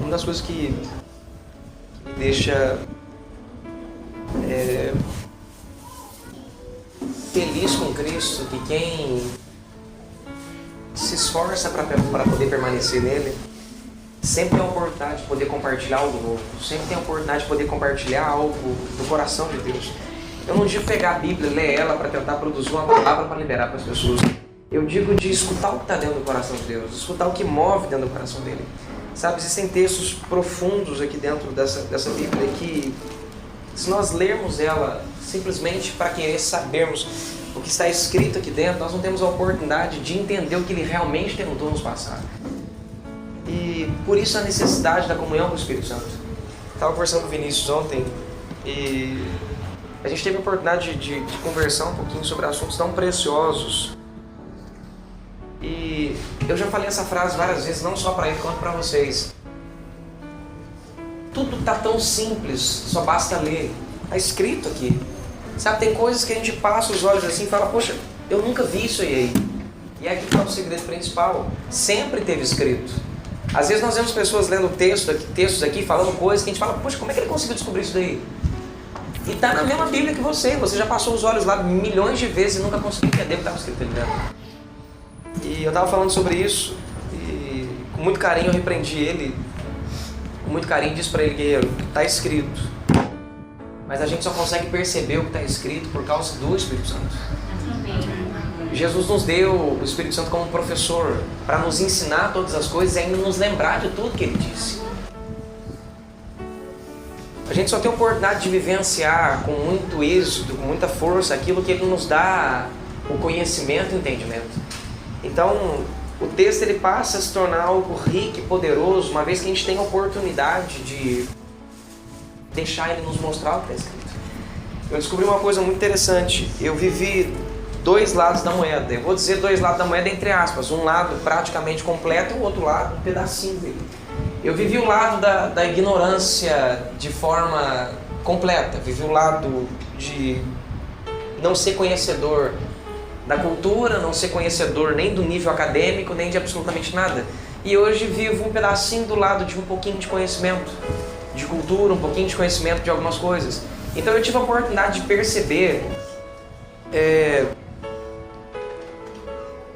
uma das coisas que me deixa feliz com Cristo, que quem se esforça para poder permanecer nele, sempre tem a oportunidade de poder compartilhar algo novo, sempre tem a oportunidade de poder compartilhar algo do coração de Deus. Eu não digo pegar a Bíblia, ler ela para tentar produzir uma palavra para liberar para as pessoas. Eu digo de escutar o que está dentro do coração de Deus, escutar o que move dentro do coração dele. Sabe, existem textos profundos aqui dentro dessa Bíblia que, se nós lermos ela simplesmente para querer sabermos o que está escrito aqui dentro, nós não temos a oportunidade de entender o que ele realmente tentou nos passar. E por isso a necessidade da comunhão com o Espírito Santo. Estava conversando com o Vinícius ontem e a gente teve a oportunidade de conversar um pouquinho sobre assuntos tão preciosos. E eu já falei essa frase várias vezes, não só para ele quanto para vocês. Tudo está tão simples, só basta ler. Está escrito aqui. Sabe, tem coisas que a gente passa os olhos assim e fala, poxa, eu nunca vi isso aí. E é aqui que está o segredo principal. Sempre teve escrito. Às vezes nós vemos pessoas lendo textos aqui, falando coisas que a gente fala, poxa, como é que ele conseguiu descobrir isso daí? E está na mesma Bíblia que você já passou os olhos lá milhões de vezes e nunca conseguiu entender o que estava escrito ali dentro. E eu estava falando sobre isso e com muito carinho eu repreendi ele, com muito carinho disse para ele, guerreiro, está escrito, mas a gente só consegue perceber o que está escrito por causa do Espírito Santo. Jesus nos deu o Espírito Santo como professor para nos ensinar todas as coisas e ainda nos lembrar de tudo que ele disse. A gente só tem a oportunidade de vivenciar com muito êxito, com muita força, aquilo que ele nos dá o conhecimento e o entendimento. Então, o texto ele passa a se tornar algo rico e poderoso, uma vez que a gente tem a oportunidade de deixar ele nos mostrar o que está escrito. Eu descobri uma coisa muito interessante. Eu vivi dois lados da moeda. Eu vou dizer dois lados da moeda entre aspas. Um lado praticamente completo e o outro lado um pedacinho dele. Eu vivi o lado da ignorância de forma completa. Vivi o lado de não ser conhecedor da cultura, não ser conhecedor nem do nível acadêmico, nem de absolutamente nada. E hoje vivo um pedacinho do lado de um pouquinho de conhecimento, de cultura, um pouquinho de conhecimento de algumas coisas. Então eu tive a oportunidade de perceber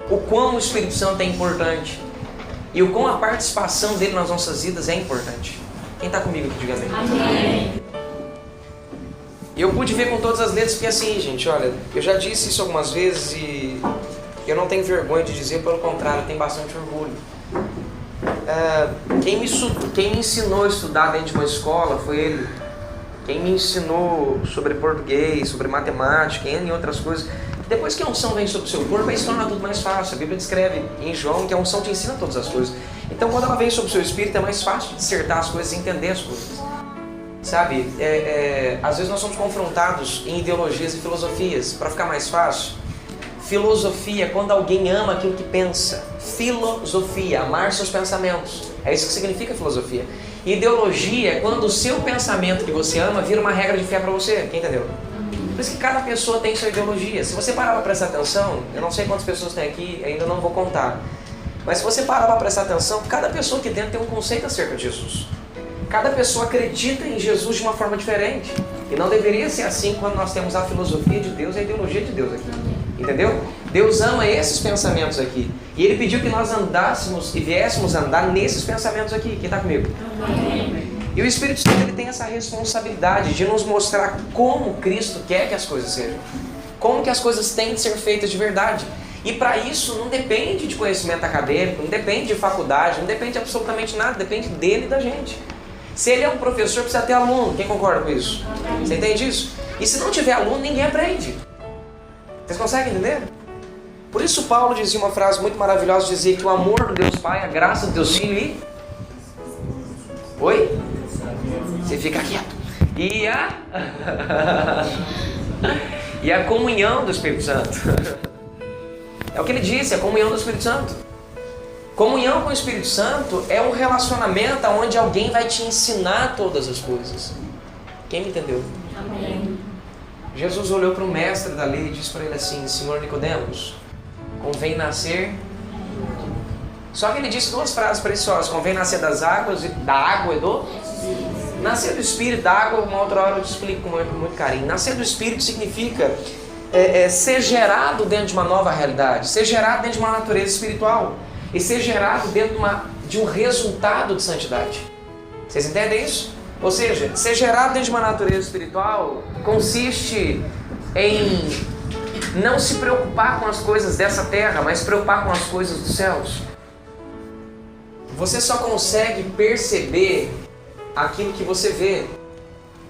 o quão o Espírito Santo é importante e o quão a participação dele nas nossas vidas é importante. Quem está comigo aqui, diga amém. Amém. E eu pude ver com todas as letras, porque assim, gente, olha, eu já disse isso algumas vezes e eu não tenho vergonha de dizer, pelo contrário, eu tenho bastante orgulho. Quem me ensinou a estudar dentro de uma escola foi ele. Quem me ensinou sobre português, sobre matemática, e outras coisas. Depois que a unção vem sobre o seu corpo, aí se torna tudo mais fácil. A Bíblia descreve em João que a unção te ensina todas as coisas. Então quando ela vem sobre o seu espírito, é mais fácil de dissertar as coisas e entender as coisas. Sabe, às vezes nós somos confrontados em ideologias e filosofias. Para ficar mais fácil, filosofia é quando alguém ama aquilo que pensa. Filosofia, amar seus pensamentos. É isso que significa filosofia. Ideologia é quando o seu pensamento que você ama vira uma regra de fé para você. Quem entendeu? Por isso que cada pessoa tem sua ideologia. Se você parar para prestar atenção, eu não sei quantas pessoas tem aqui, ainda não vou contar. Mas se você parar para prestar atenção, cada pessoa aqui dentro tem um conceito acerca de Jesus. Cada pessoa acredita em Jesus de uma forma diferente. E não deveria ser assim quando nós temos a filosofia de Deus e a ideologia de Deus aqui. Entendeu? Deus ama esses pensamentos aqui. E Ele pediu que nós andássemos e viéssemos andar nesses pensamentos aqui. Quem está comigo? Amém. E o Espírito Santo ele tem essa responsabilidade de nos mostrar como Cristo quer que as coisas sejam. Como que as coisas têm de ser feitas de verdade. E para isso não depende de conhecimento acadêmico, não depende de faculdade, não depende de absolutamente nada, depende dele e da gente. Se ele é um professor, precisa ter aluno. Quem concorda com isso? Você entende isso? E se não tiver aluno, ninguém aprende. Vocês conseguem entender? Por isso Paulo dizia uma frase muito maravilhosa, dizia que o amor do Deus Pai, a graça do Deus Filho e... Oi? Você fica quieto. E a comunhão do Espírito Santo. É o que ele disse, a comunhão do Espírito Santo. Comunhão com o Espírito Santo é um relacionamento onde alguém vai te ensinar todas as coisas. Quem me entendeu? Amém. Jesus olhou para o mestre da lei e disse para ele assim: Senhor Nicodemos, convém nascer Só que ele disse duas frases preciosas: convém nascer das águas, da água e do... Nascer do Espírito, da água, uma outra hora eu te explico com muito carinho. Nascer do Espírito significa ser gerado dentro de uma nova realidade, ser gerado dentro de uma natureza espiritual e ser gerado dentro de um resultado de santidade. Vocês entendem isso? Ou seja, ser gerado dentro de uma natureza espiritual consiste em não se preocupar com as coisas dessa terra, mas se preocupar com as coisas dos céus. Você só consegue perceber aquilo que você vê,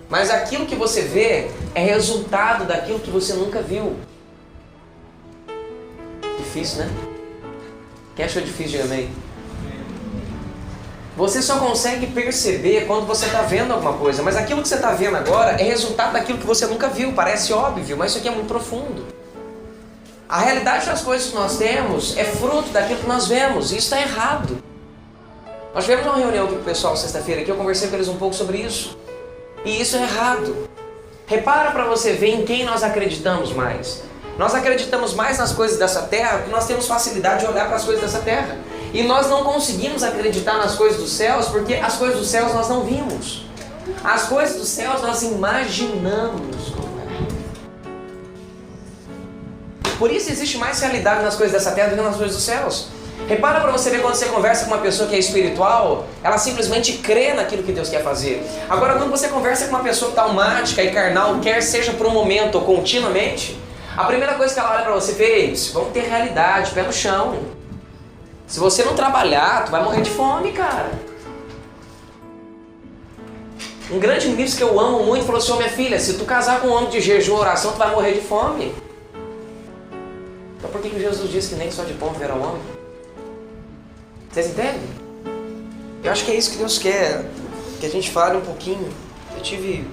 mas aquilo que você vê é resultado daquilo que você nunca viu. Difícil, né? Quem achou difícil, diga amém. Você só consegue perceber quando você está vendo alguma coisa, mas aquilo que você está vendo agora é resultado daquilo que você nunca viu. Parece óbvio, mas isso aqui é muito profundo. A realidade das coisas que nós temos é fruto daquilo que nós vemos, e isso está errado. Nós tivemos uma reunião aqui com o pessoal sexta-feira, que eu conversei com eles um pouco sobre isso. E isso é errado. Repara para você ver em quem nós acreditamos mais. Nós acreditamos mais nas coisas dessa terra porque nós temos facilidade de olhar para as coisas dessa terra. E nós não conseguimos acreditar nas coisas dos céus porque as coisas dos céus nós não vimos. As coisas dos céus nós imaginamos como é. Por isso existe mais realidade nas coisas dessa terra do que nas coisas dos céus. Repara para você ver quando você conversa com uma pessoa que é espiritual, ela simplesmente crê naquilo que Deus quer fazer. Agora, quando você conversa com uma pessoa traumática e carnal, quer seja por um momento ou continuamente, a primeira coisa que ela olha para você é: vamos ter realidade, pé no chão. Se você não trabalhar, tu vai morrer de fome, cara. Um grande ministro que eu amo muito falou assim: minha filha, se tu casar com um homem de jejum e oração, tu vai morrer de fome. Então por que Jesus disse que nem só de pão viverá o homem? Vocês entendem? Eu acho que é isso que Deus quer, que a gente fale um pouquinho. Eu tive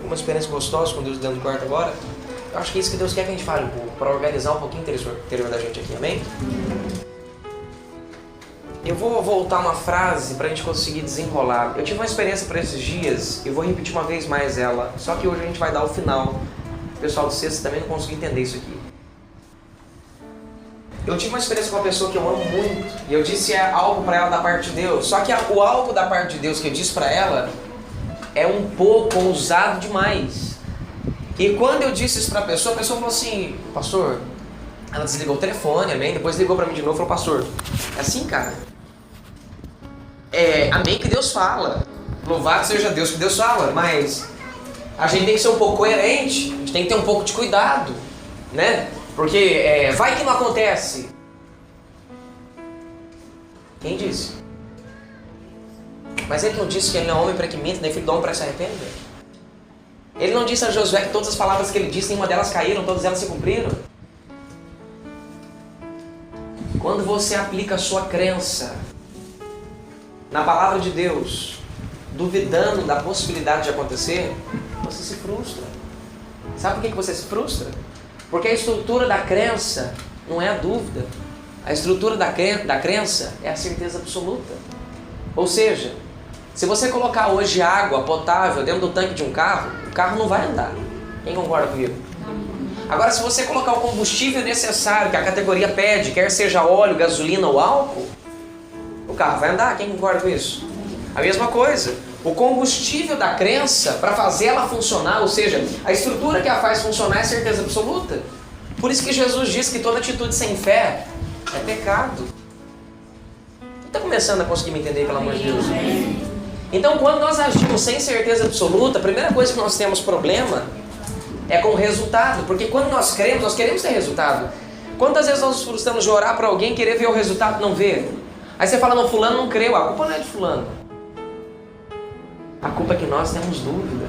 uma experiência gostosa com Deus dentro do quarto agora. Eu acho que é isso que Deus quer que a gente fale um pouco, para organizar um pouquinho o interior da gente aqui, amém? Eu vou voltar uma frase para a gente conseguir desenrolar. Eu tive uma experiência por esses dias, eu vou repetir uma vez mais ela, só que hoje a gente vai dar o final. O pessoal do sexto também não conseguiu entender isso aqui. Eu tive uma experiência com uma pessoa que eu amo muito, e eu disse algo para ela da parte de Deus, só que o algo da parte de Deus que eu disse para ela é um pouco ousado demais. E quando eu disse isso para a pessoa falou assim: pastor, ela desligou o telefone, amém? Depois ligou para mim de novo e falou: pastor, é assim, cara? Amém que Deus fala, louvado seja Deus que Deus fala, mas a gente tem que ser um pouco coerente, a gente tem que ter um pouco de cuidado, né? Porque vai que não acontece. Quem disse? Mas ele não disse que ele não é homem para que minta, nem filho do homem para que se arrependa? Ele não disse a Josué que todas as palavras que ele disse, nenhuma delas caíram, todas elas se cumpriram? Quando você aplica a sua crença na palavra de Deus, duvidando da possibilidade de acontecer, você se frustra. Sabe por que você se frustra? Porque a estrutura da crença não é a dúvida. A estrutura da crença é a certeza absoluta. Ou seja, se você colocar hoje água potável dentro do tanque de um carro, o carro não vai andar. Quem concorda comigo? Agora, se você colocar o combustível necessário que a categoria pede, quer seja óleo, gasolina ou álcool, o carro vai andar. Quem concorda com isso? A mesma coisa. O combustível da crença, para fazer ela funcionar, ou seja, a estrutura que a faz funcionar é certeza absoluta. Por isso que Jesus disse que toda atitude sem fé é pecado. Está começando a conseguir me entender, pelo amor de Deus? Então, quando nós agimos sem certeza absoluta, a primeira coisa que nós temos problema é com o resultado. Porque quando nós queremos ter resultado. Quantas vezes nós nos frustramos de orar para alguém, querer ver o resultado, não ver? Aí você fala: não, fulano não creu. A culpa não é de fulano. A culpa é que nós temos dúvida.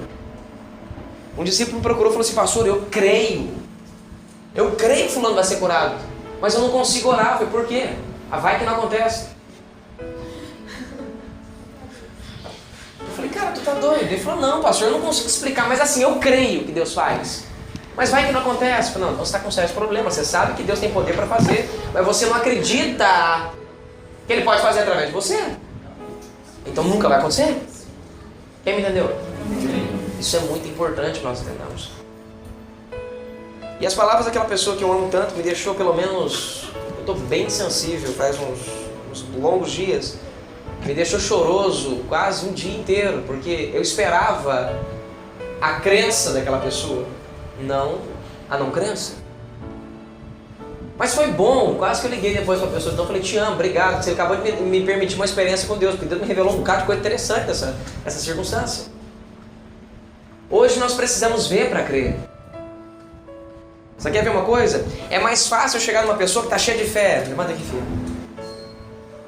Um discípulo me procurou e falou assim: pastor, eu creio que fulano vai ser curado, mas eu não consigo orar. Eu falei: por quê? Vai que não acontece. Eu falei: cara, tu tá doido? Ele falou: não, pastor, eu não consigo explicar, mas assim, eu creio que Deus faz, mas vai que não acontece. Eu falei: não, então você está com sérios problemas. Você sabe que Deus tem poder para fazer, mas você não acredita que Ele pode fazer através de você. Então nunca vai acontecer. Quem me entendeu? Isso é muito importante que nós entendamos. E as palavras daquela pessoa que eu amo tanto me deixou, pelo menos, eu estou bem sensível faz uns uns longos dias, me deixou choroso quase um dia inteiro, porque eu esperava a crença daquela pessoa, não a não crença. Mas foi bom, quase que eu liguei depois para a pessoa, então eu falei, te amo, obrigado, você acabou de me permitir uma experiência com Deus, porque Deus me revelou um bocado de coisa interessante dessa circunstância. Hoje nós precisamos ver para crer. Você quer ver uma coisa? É mais fácil eu chegar numa pessoa que está cheia de fé. Levanta aqui, filho.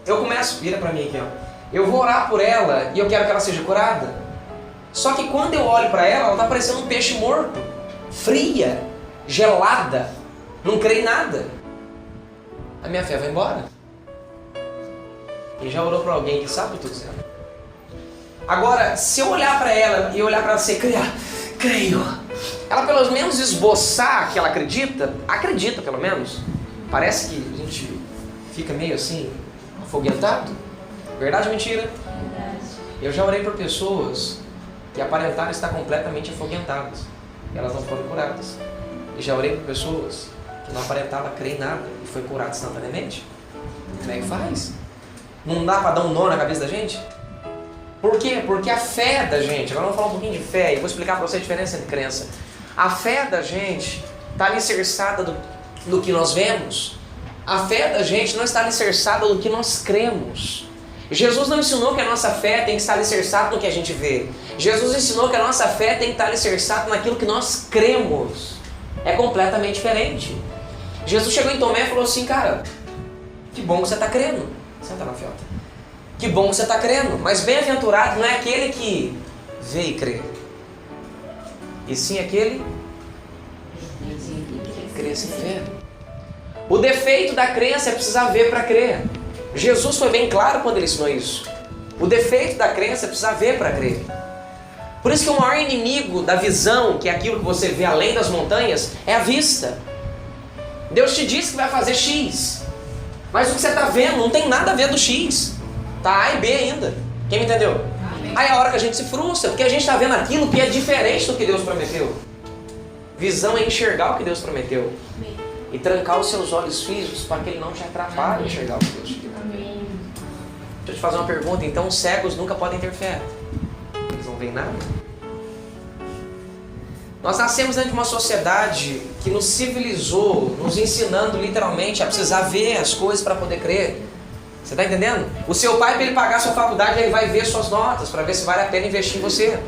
Eu começo, vira para mim aqui, ó. Eu vou orar por ela e eu quero que ela seja curada. Só que quando eu olho para ela está parecendo um peixe morto, fria, gelada, não crê em nada. A minha fé vai embora. E já orou para alguém que sabe o que eu estou dizendo. Agora, se eu olhar para ela e olhar para ela assim, creio, ela pelo menos esboçar que ela acredita pelo menos. Parece que a gente fica meio assim, afoguentado. Verdade ou mentira? Verdade. Eu já orei por pessoas que aparentaram estar completamente afoguentadas. E elas não foram curadas. E já orei por pessoas que não aparentavam crer em nada e foi curado instantaneamente. Como é que faz? Não dá para dar um nó na cabeça da gente? Por quê? Porque a fé da gente, agora vamos falar um pouquinho de fé e vou explicar para você a diferença entre crença. A fé da gente está alicerçada do que nós vemos. A fé da gente não está alicerçada do que nós cremos. Jesus não ensinou que a nossa fé tem que estar alicerçada no que a gente vê. Jesus ensinou que a nossa fé tem que estar alicerçada naquilo que nós cremos. É completamente diferente. Jesus chegou em Tomé e falou assim, cara, que bom que você está crendo. Senta na fiota. Que bom que você está crendo, mas bem-aventurado não é aquele que vê e crê, e sim aquele que crê sem fé. O defeito da crença é precisar ver para crer. Jesus foi bem claro quando ele ensinou isso. O defeito da crença é precisar ver para crer. Por isso que o maior inimigo da visão, que é aquilo que você vê além das montanhas, é a vista. Deus te disse que vai fazer X, mas o que você está vendo não tem nada a ver do X. Tá A e B ainda. Quem me entendeu? Amém. Aí é a hora que a gente se frustra, porque a gente está vendo aquilo que é diferente do que Deus prometeu. Visão é enxergar o que Deus prometeu. Amém. E trancar os seus olhos físicos para que ele não te atrapalhe a enxergar o que Deus prometeu. Amém. Deixa eu te fazer uma pergunta. Então os cegos nunca podem ter fé? Eles não veem nada? Nós nascemos dentro de uma sociedade que nos civilizou, nos ensinando literalmente a precisar ver as coisas para poder crer. Você está entendendo? O seu pai, para ele pagar a sua faculdade, ele vai ver suas notas, para ver se vale a pena investir em você.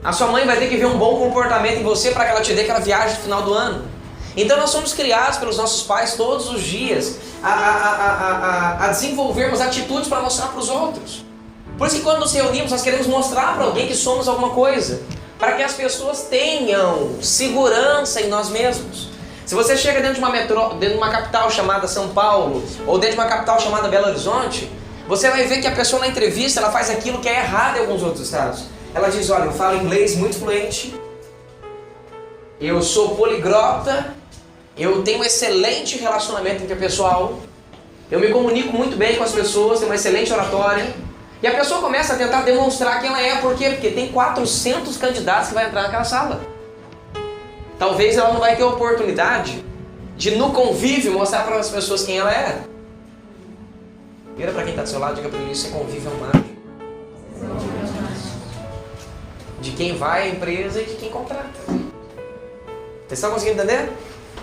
A sua mãe vai ter que ver um bom comportamento em você para que ela te dê aquela viagem no final do ano. Então nós somos criados pelos nossos pais todos os dias a desenvolvermos atitudes para mostrar para os outros. Por isso que quando nos reunimos, nós queremos mostrar para alguém que somos alguma coisa, para que as pessoas tenham segurança em nós mesmos. Se você chega dentro de uma capital chamada São Paulo, ou dentro de uma capital chamada Belo Horizonte, você vai ver que a pessoa na entrevista ela faz aquilo que é errado em alguns outros estados. Ela diz, olha, eu falo inglês muito fluente, eu sou poliglota, eu tenho um excelente relacionamento interpessoal, eu me comunico muito bem com as pessoas, tenho uma excelente oratória. E a pessoa começa a tentar demonstrar quem ela é, por quê? Porque tem 400 candidatos que vão entrar naquela sala. Talvez ela não vai ter oportunidade de no convívio mostrar para as pessoas quem ela é. Vira para quem está do seu lado, diga para ele, isso é convívio mágico. De quem vai à empresa e de quem contrata. Vocês estão conseguindo entender?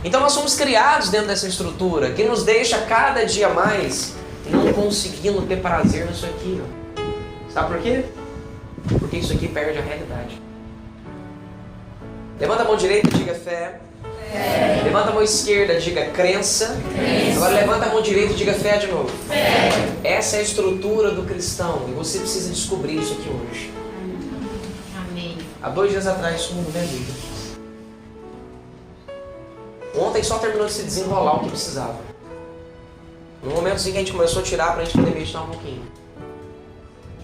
Então nós somos criados dentro dessa estrutura que nos deixa cada dia mais não conseguindo ter prazer nisso aqui. Sabe por quê? Porque isso aqui perde a realidade. Levanta a mão direita e diga fé. Fé. Levanta a mão esquerda e diga crença. Agora levanta a mão direita e diga fé de novo. Fé. Essa é a estrutura do cristão e você precisa descobrir isso aqui hoje. Amém. Há 2 dias atrás isso mudou minha vida. Ontem só terminou de se desenrolar o que precisava. No momento assim que a gente começou a tirar para a gente poder meditar um pouquinho.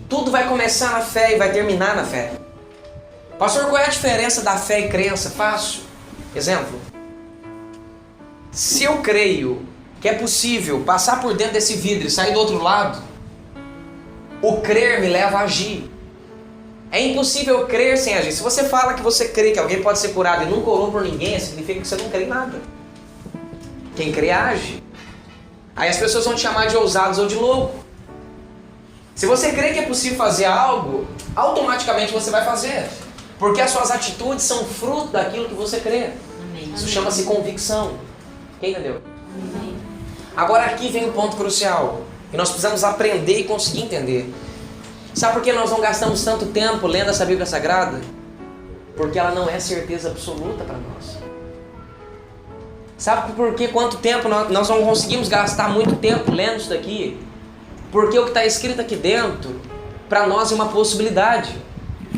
Tudo vai começar na fé e vai terminar na fé. Pastor, qual é a diferença da fé e crença? Fácil. Exemplo. Se eu creio que é possível passar por dentro desse vidro e sair do outro lado, o crer me leva a agir. É impossível crer sem agir. Se você fala que você crê que alguém pode ser curado e nunca orou por ninguém, significa que você não crê em nada. Quem crê age. Aí as pessoas vão te chamar de ousados ou de louco. Se você crê que é possível fazer algo, automaticamente você vai fazer. Porque as suas atitudes são fruto daquilo que você crê. Amém. Isso chama-se convicção. Quem entendeu? Amém. Agora aqui vem o ponto crucial. E nós precisamos aprender e conseguir entender. Sabe por que nós não gastamos tanto tempo lendo essa Bíblia Sagrada? Porque ela não é certeza absoluta para nós. Sabe por que quanto tempo nós não conseguimos gastar muito tempo lendo isso daqui? Porque o que está escrito aqui dentro, para nós é uma possibilidade.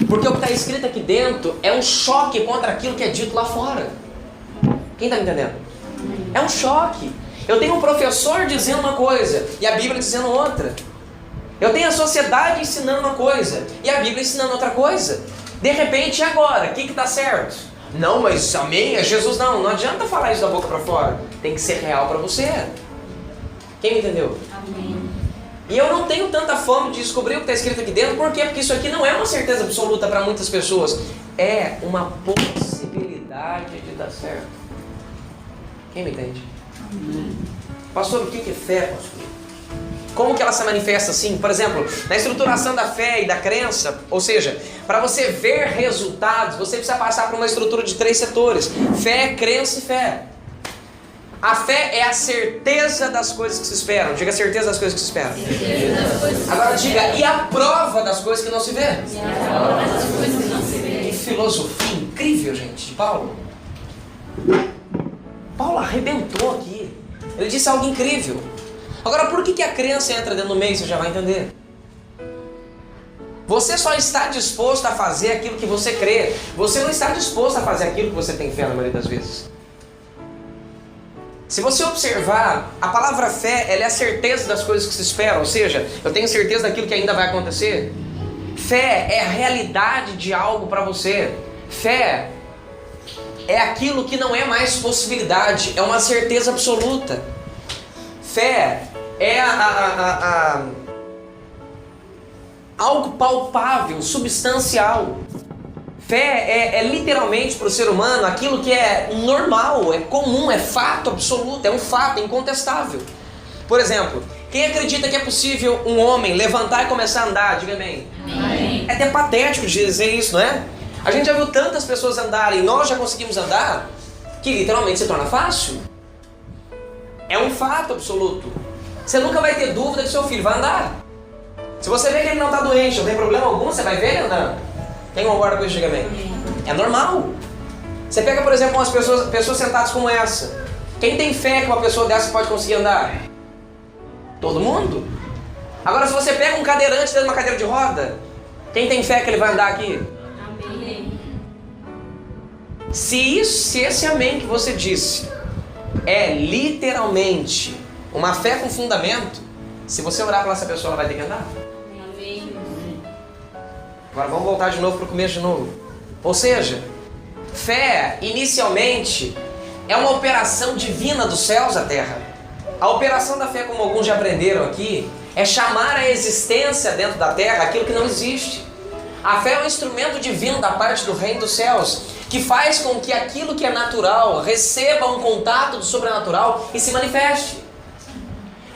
Porque o que está escrito aqui dentro é um choque contra aquilo que é dito lá fora. Quem está me entendendo? É um choque. Eu tenho um professor dizendo uma coisa e a Bíblia dizendo outra. Eu tenho a sociedade ensinando uma coisa e a Bíblia ensinando outra coisa. De repente, e agora? O que está certo? Não, mas amém, é Jesus. Não adianta falar isso da boca para fora. Tem que ser real para você. Quem me entendeu? Amém. E eu não tenho tanta fome de descobrir o que está escrito aqui dentro. Por quê? Porque isso aqui não é uma certeza absoluta para muitas pessoas. É uma possibilidade de dar certo. Quem me entende? Amém. Pastor, o que é fé, pastor? Como que ela se manifesta assim? Por exemplo, na estruturação da fé e da crença, ou seja, para você ver resultados, você precisa passar por uma estrutura de 3 setores: fé, crença e fé. A fé é a certeza das coisas que se esperam. Diga a certeza das coisas que se esperam. Agora diga, e a prova das coisas que não se vê? Que filosofia incrível, gente, de Paulo. Paulo arrebentou aqui. Ele disse algo incrível. Agora, por que a crença entra dentro do meio? Você já vai entender. Você só está disposto a fazer aquilo que você crê. Você não está disposto a fazer aquilo que você tem fé na maioria das vezes. Se você observar, a palavra fé, ela é a certeza das coisas que se esperam. Ou seja, eu tenho certeza daquilo que ainda vai acontecer. Fé é a realidade de algo para você. Fé é aquilo que não é mais possibilidade, é uma certeza absoluta. Fé é algo palpável, substancial. Fé é literalmente para o ser humano aquilo que é normal, é comum, é fato absoluto, é um fato incontestável. Por exemplo, quem acredita que é possível um homem levantar e começar a andar? Diga amém. Amém. É até patético dizer isso, não é? A gente já viu tantas pessoas andarem, nós já conseguimos andar, que literalmente se torna fácil. É um fato absoluto. Você nunca vai ter dúvida que seu filho vai andar. Se você vê que ele não está doente, não tem problema algum, você vai ver ele andando. Quem concorda com isso, diga amém. É normal. Você pega, por exemplo, umas pessoas sentadas como essa. Quem tem fé que uma pessoa dessa pode conseguir andar? Todo mundo. Agora, se você pega um cadeirante dentro de uma cadeira de roda, quem tem fé que ele vai andar aqui? Amém. Se esse amém que você disse é literalmente uma fé com fundamento, se você orar para essa pessoa, ela vai ter que andar. Amém. Agora vamos voltar de novo para o começo de novo. Ou seja, fé inicialmente é uma operação divina dos céus à terra. A operação da fé, como alguns já aprenderam aqui, é chamar a existência dentro da terra aquilo que não existe. A fé é um instrumento divino da parte do reino dos céus, que faz com que aquilo que é natural receba um contato do sobrenatural e se manifeste.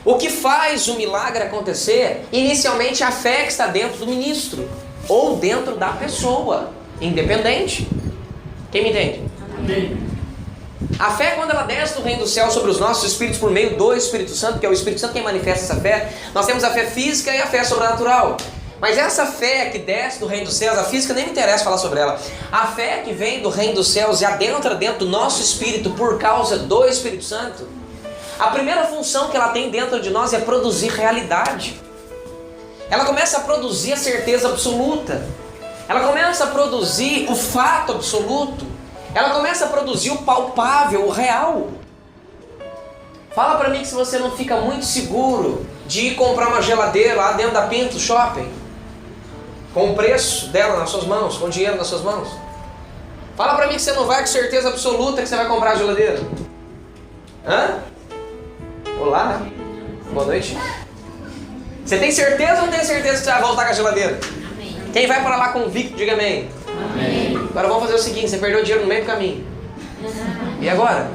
O que faz o milagre acontecer, inicialmente, é a fé que está dentro do ministro, ou dentro da pessoa, independente. Quem me entende? Amém. A fé, quando ela desce do reino do céu sobre os nossos espíritos por meio do Espírito Santo, que é o Espírito Santo quem manifesta essa fé, nós temos a fé física e a fé sobrenatural. Mas essa fé que desce do reino dos céus, a física nem me interessa falar sobre ela. A fé que vem do reino dos céus e adentra dentro do nosso espírito por causa do Espírito Santo, a primeira função que ela tem dentro de nós é produzir realidade. Ela começa a produzir a certeza absoluta. Ela começa a produzir o fato absoluto. Ela começa a produzir o palpável, o real. Fala pra mim que se você não fica muito seguro de ir comprar uma geladeira lá dentro da Pinto Shopping, com o preço dela nas suas mãos, com o dinheiro nas suas mãos. Fala pra mim que você não vai com certeza absoluta que você vai comprar a geladeira. Hã? Olá, boa noite. Você tem certeza ou não tem certeza que você vai voltar com a geladeira? Amém. Quem vai para lá convicto, diga amém. Amém. Agora vamos fazer o seguinte, você perdeu dinheiro no meio do caminho. E agora?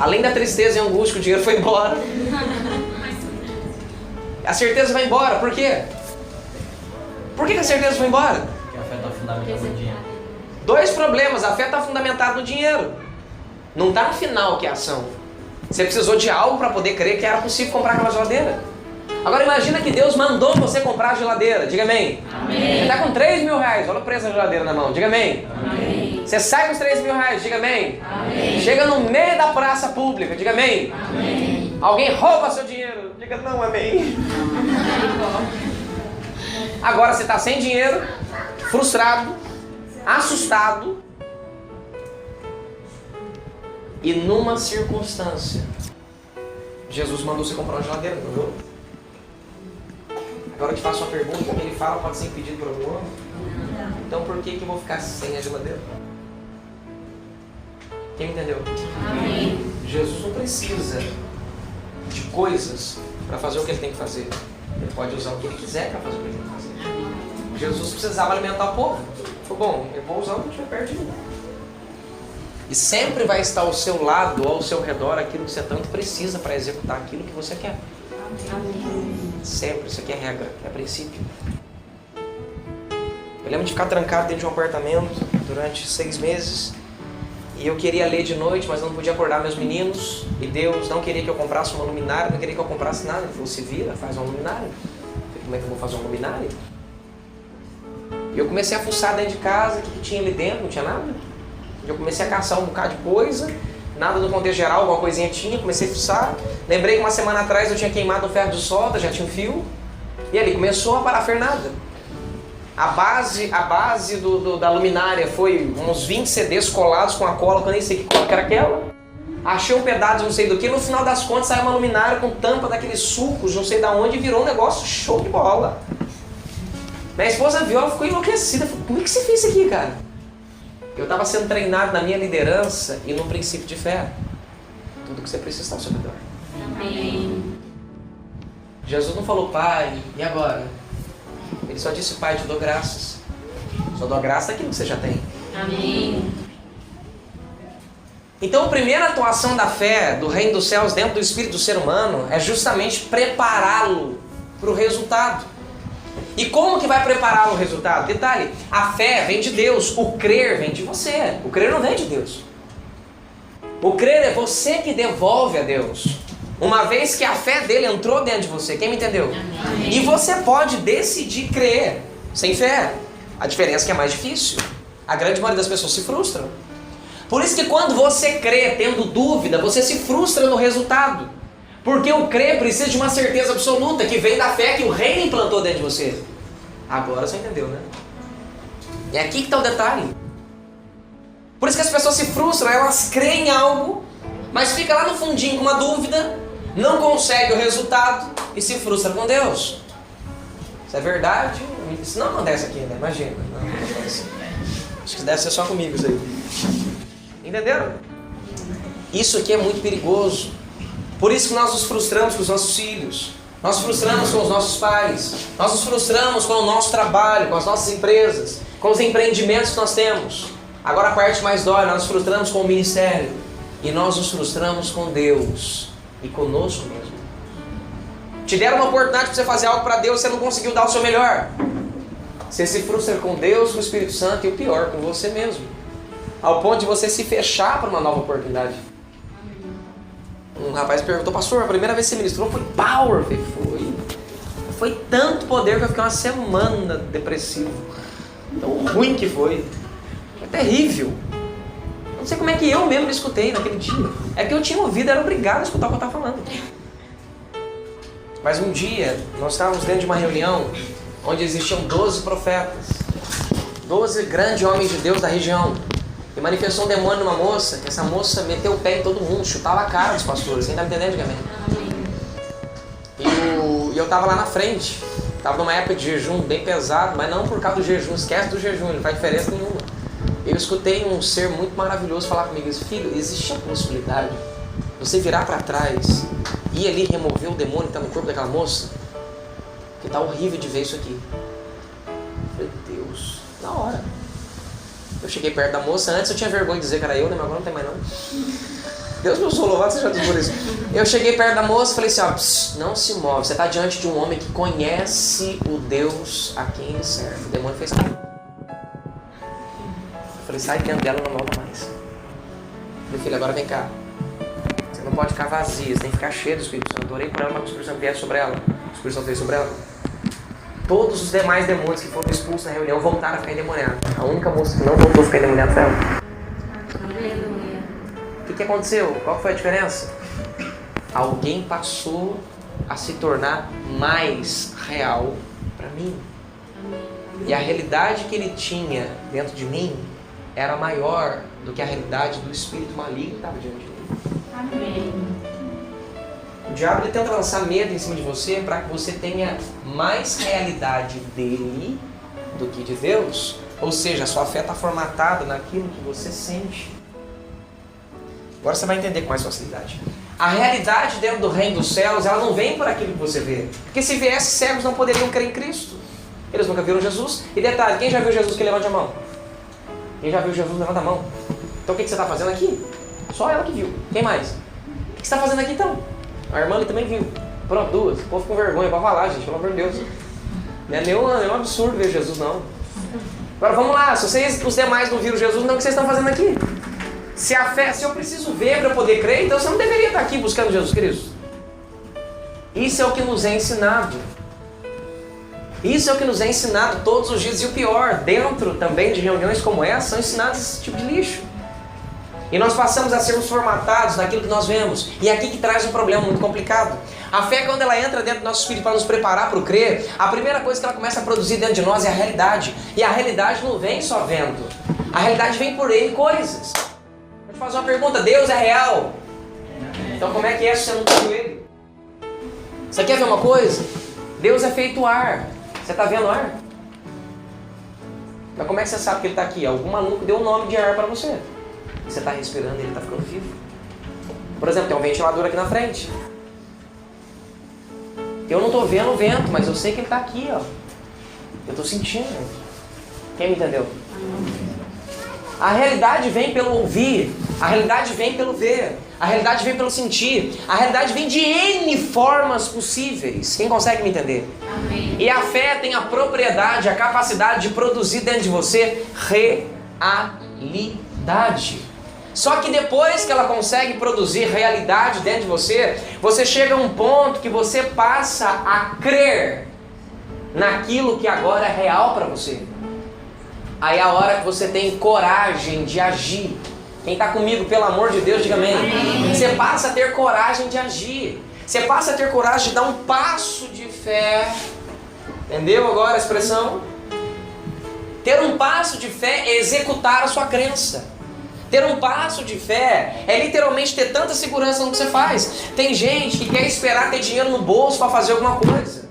Além da tristeza e angústia que o dinheiro foi embora, a certeza vai embora. Por quê? Por que a certeza foi embora? Porque a fé está fundamentada no dinheiro. 2 problemas. A fé está fundamentada no dinheiro. Não está no final que é a ação. Você precisou de algo para poder crer que era possível comprar aquela geladeira. Agora imagina que Deus mandou você comprar a geladeira. Diga amém. Amém. Você está com 3 mil reais. Olha o preço da geladeira na mão. Diga amém. Amém. Você sai com os 3 mil reais. Diga amém. Amém. Chega no meio da praça pública. Diga amém. Amém. Alguém rouba seu dinheiro. Diga não, amém. Agora você está sem dinheiro, frustrado, assustado. E numa circunstância, Jesus mandou você comprar uma geladeira, não mandou? Agora eu te faço uma pergunta, o que ele fala pode ser impedido por algum homem? Então por que eu vou ficar sem a geladeira? Quem me entendeu? Amém. Jesus não precisa de coisas para fazer o que ele tem que fazer. Ele pode usar o que ele quiser para fazer o que ele tem que fazer. Jesus precisava alimentar o povo. Ele falou, bom, eu vou usar o que estiver perto de mim. E sempre vai estar ao seu lado ou ao seu redor aquilo que você tanto precisa para executar aquilo que você quer. Amém. Sempre, isso aqui é regra, é princípio. Eu lembro de ficar trancado dentro de um apartamento durante 6 meses. E eu queria ler de noite, mas não podia acordar meus meninos. E Deus não queria que eu comprasse uma luminária, não queria que eu comprasse nada. Ele falou, se vira, faz uma luminária. Eu falei, como é que eu vou fazer uma luminária? E eu comecei a fuçar dentro de casa, o que tinha ali dentro, não tinha nada. Eu comecei a caçar um bocado de coisa, nada no contexto geral, alguma coisinha tinha, comecei a fuçar. Lembrei que uma semana atrás eu tinha queimado um ferro de solda, já tinha um fio. E ali começou a parafernada. A base da luminária foi uns 20 CDs colados com a cola, que eu nem sei que cola que era aquela. Achei um pedaço de não sei do que, no final das contas saiu uma luminária com tampa daqueles sucos, não sei da onde, e virou um negócio show de bola. Minha esposa viu, ela ficou enlouquecida. Falei, como é que você fez isso aqui, cara? Eu estava sendo treinado na minha liderança e no princípio de fé. Tudo que você precisa está ao seu redor. Amém. Jesus não falou, pai, e agora? Ele só disse, pai, te dou graças. Só dou graça daquilo que você já tem. Amém. Então a primeira atuação da fé, do reino dos céus dentro do espírito do ser humano, é justamente prepará-lo para o resultado. E como que vai preparar o resultado? Detalhe, a fé vem de Deus, o crer vem de você. O crer não vem de Deus. O crer é você que devolve a Deus. Uma vez que a fé dele entrou dentro de você, quem me entendeu? Amém. E você pode decidir crer sem fé. A diferença é que é mais difícil. A grande maioria das pessoas se frustram. Por isso que quando você crê tendo dúvida, você se frustra no resultado. Porque o crer precisa de uma certeza absoluta que vem da fé que o reino implantou dentro de você. Agora você entendeu, né? É aqui que está o detalhe. Por isso que as pessoas se frustram, elas creem em algo, mas fica lá no fundinho com uma dúvida, não consegue o resultado e se frustra com Deus. Isso é verdade? Isso não acontece aqui, né? Imagina. Não acontece. Acho que deve ser só comigo isso aí. Entenderam? Isso aqui é muito perigoso. Por isso que nós nos frustramos com os nossos filhos. Nós nos frustramos com os nossos pais. Nós nos frustramos com o nosso trabalho, com as nossas empresas, com os empreendimentos que nós temos. Agora a parte mais dói, nós nos frustramos com o ministério. E nós nos frustramos com Deus e conosco mesmo. Te deram uma oportunidade para você fazer algo para Deus, você não conseguiu dar o seu melhor. Você se frustra com Deus, com o Espírito Santo e o pior, com você mesmo. Ao ponto de você se fechar para uma nova oportunidade. Um rapaz perguntou, pastor, a primeira vez que você ministrou foi power? Eu falei, foi tanto poder que eu fiquei uma semana depressivo. Tão ruim que foi. Foi terrível. Não sei como é que eu mesmo escutei naquele dia. É que eu tinha ouvido, era obrigado a escutar o que eu estava falando. Mas um dia, nós estávamos dentro de uma reunião onde existiam 12 profetas. 12 grandes homens de Deus da região. E manifestou um demônio numa moça, que essa moça meteu o pé em todo mundo, chutava a cara dos pastores. Quem está me entendendo, Gamém? E eu estava lá na frente. Estava numa época de jejum bem pesado, mas não por causa do jejum. Esquece do jejum, ele não faz diferença nenhuma. Eu escutei um ser muito maravilhoso falar comigo, filho, existe a possibilidade de você virar para trás e ir ali remover o demônio que está no corpo daquela moça? Que está horrível de ver isso aqui. Eu falei, Deus, na hora. Eu cheguei perto da moça, antes eu tinha vergonha de dizer que era eu, né? Mas agora não tem mais não. Deus me usou, louvado seja Deus por isso. Eu cheguei perto da moça e falei assim, ó, não se move, você está diante de um homem que conhece o Deus a quem ele serve. O demônio fez cara. Eu falei, sai dentro dela, não volta mais. Meu filho, agora vem cá. Você não pode ficar vazia, você tem que ficar cheio do Espírito Santo. Eu orei por ela, mas o Espírito Santo viesse sobre ela. O Espírito Santo veio sobre ela. Todos os demais demônios que foram expulsos na reunião voltaram a ficar endemoniados. A única moça que não voltou a ficar endemoniada foi ela. Aleluia. O que aconteceu? Qual foi a diferença? Alguém passou a se tornar mais real para mim. E a realidade que ele tinha dentro de mim era maior do que a realidade do espírito maligno que estava diante de mim. Amém. O diabo ele tenta lançar medo em cima de você para que você tenha mais realidade dele do que de Deus. Ou seja, a sua fé está formatada naquilo que você sente. Agora você vai entender com mais facilidade. A realidade dentro do reino dos céus, ela não vem por aquilo que você vê. Porque se viesse, cegos não poderiam crer em Cristo. Eles nunca viram Jesus. E detalhe, quem já viu Jesus que levante a mão? Quem já viu Jesus, levanta a mão. Então o que você está fazendo aqui? Só ela que viu. Quem mais? O que você está fazendo aqui então? A irmã ali também viu. Pronto, duas. O povo com vergonha, pode falar, gente, pelo amor de Deus. Não é nenhum absurdo ver Jesus, não. Agora vamos lá, se vocês, os demais não viram Jesus, então o que vocês estão fazendo aqui? Se a fé, se eu preciso ver para eu poder crer, então você não deveria estar aqui buscando Jesus Cristo. Isso é o que nos é ensinado. Isso é o que nos é ensinado todos os dias. E o pior, dentro também de reuniões como essa, são ensinados esse tipo de lixo. E nós passamos a sermos formatados naquilo que nós vemos. E é aqui que traz um problema muito complicado. A fé, quando ela entra dentro do nosso espírito para nos preparar para o crer, a primeira coisa que ela começa a produzir dentro de nós é a realidade. E a realidade não vem só vendo. A realidade vem por ele coisas. Vou te fazer uma pergunta, Deus é real? Então como é que é se você não viu ele? Você quer ver uma coisa? Deus é feito ar. Você está vendo ar? Mas como é que você sabe que ele está aqui? Algum maluco deu um nome de ar para você. Você está respirando e ele está ficando vivo. Por exemplo, tem um ventilador aqui na frente. Eu não estou vendo o vento, mas eu sei que ele está aqui, ó. Eu estou sentindo. Quem me entendeu? A realidade vem pelo ouvir. A realidade vem pelo ver. A realidade vem pelo sentir. A realidade vem de N formas possíveis. Quem consegue me entender? Amém. E a fé tem a propriedade, a capacidade de produzir dentro de você realidade. Só que depois que ela consegue produzir realidade dentro de você, você chega a um ponto que você passa a crer naquilo que agora é real para você. Aí é a hora que você tem coragem de agir. Quem está comigo, pelo amor de Deus, diga amém. Você passa a ter coragem de agir. Você passa a ter coragem de dar um passo de fé. Entendeu agora a expressão? Ter um passo de fé é executar a sua crença. Ter um passo de fé é literalmente ter tanta segurança no que você faz. Tem gente que quer esperar ter dinheiro no bolso para fazer alguma coisa.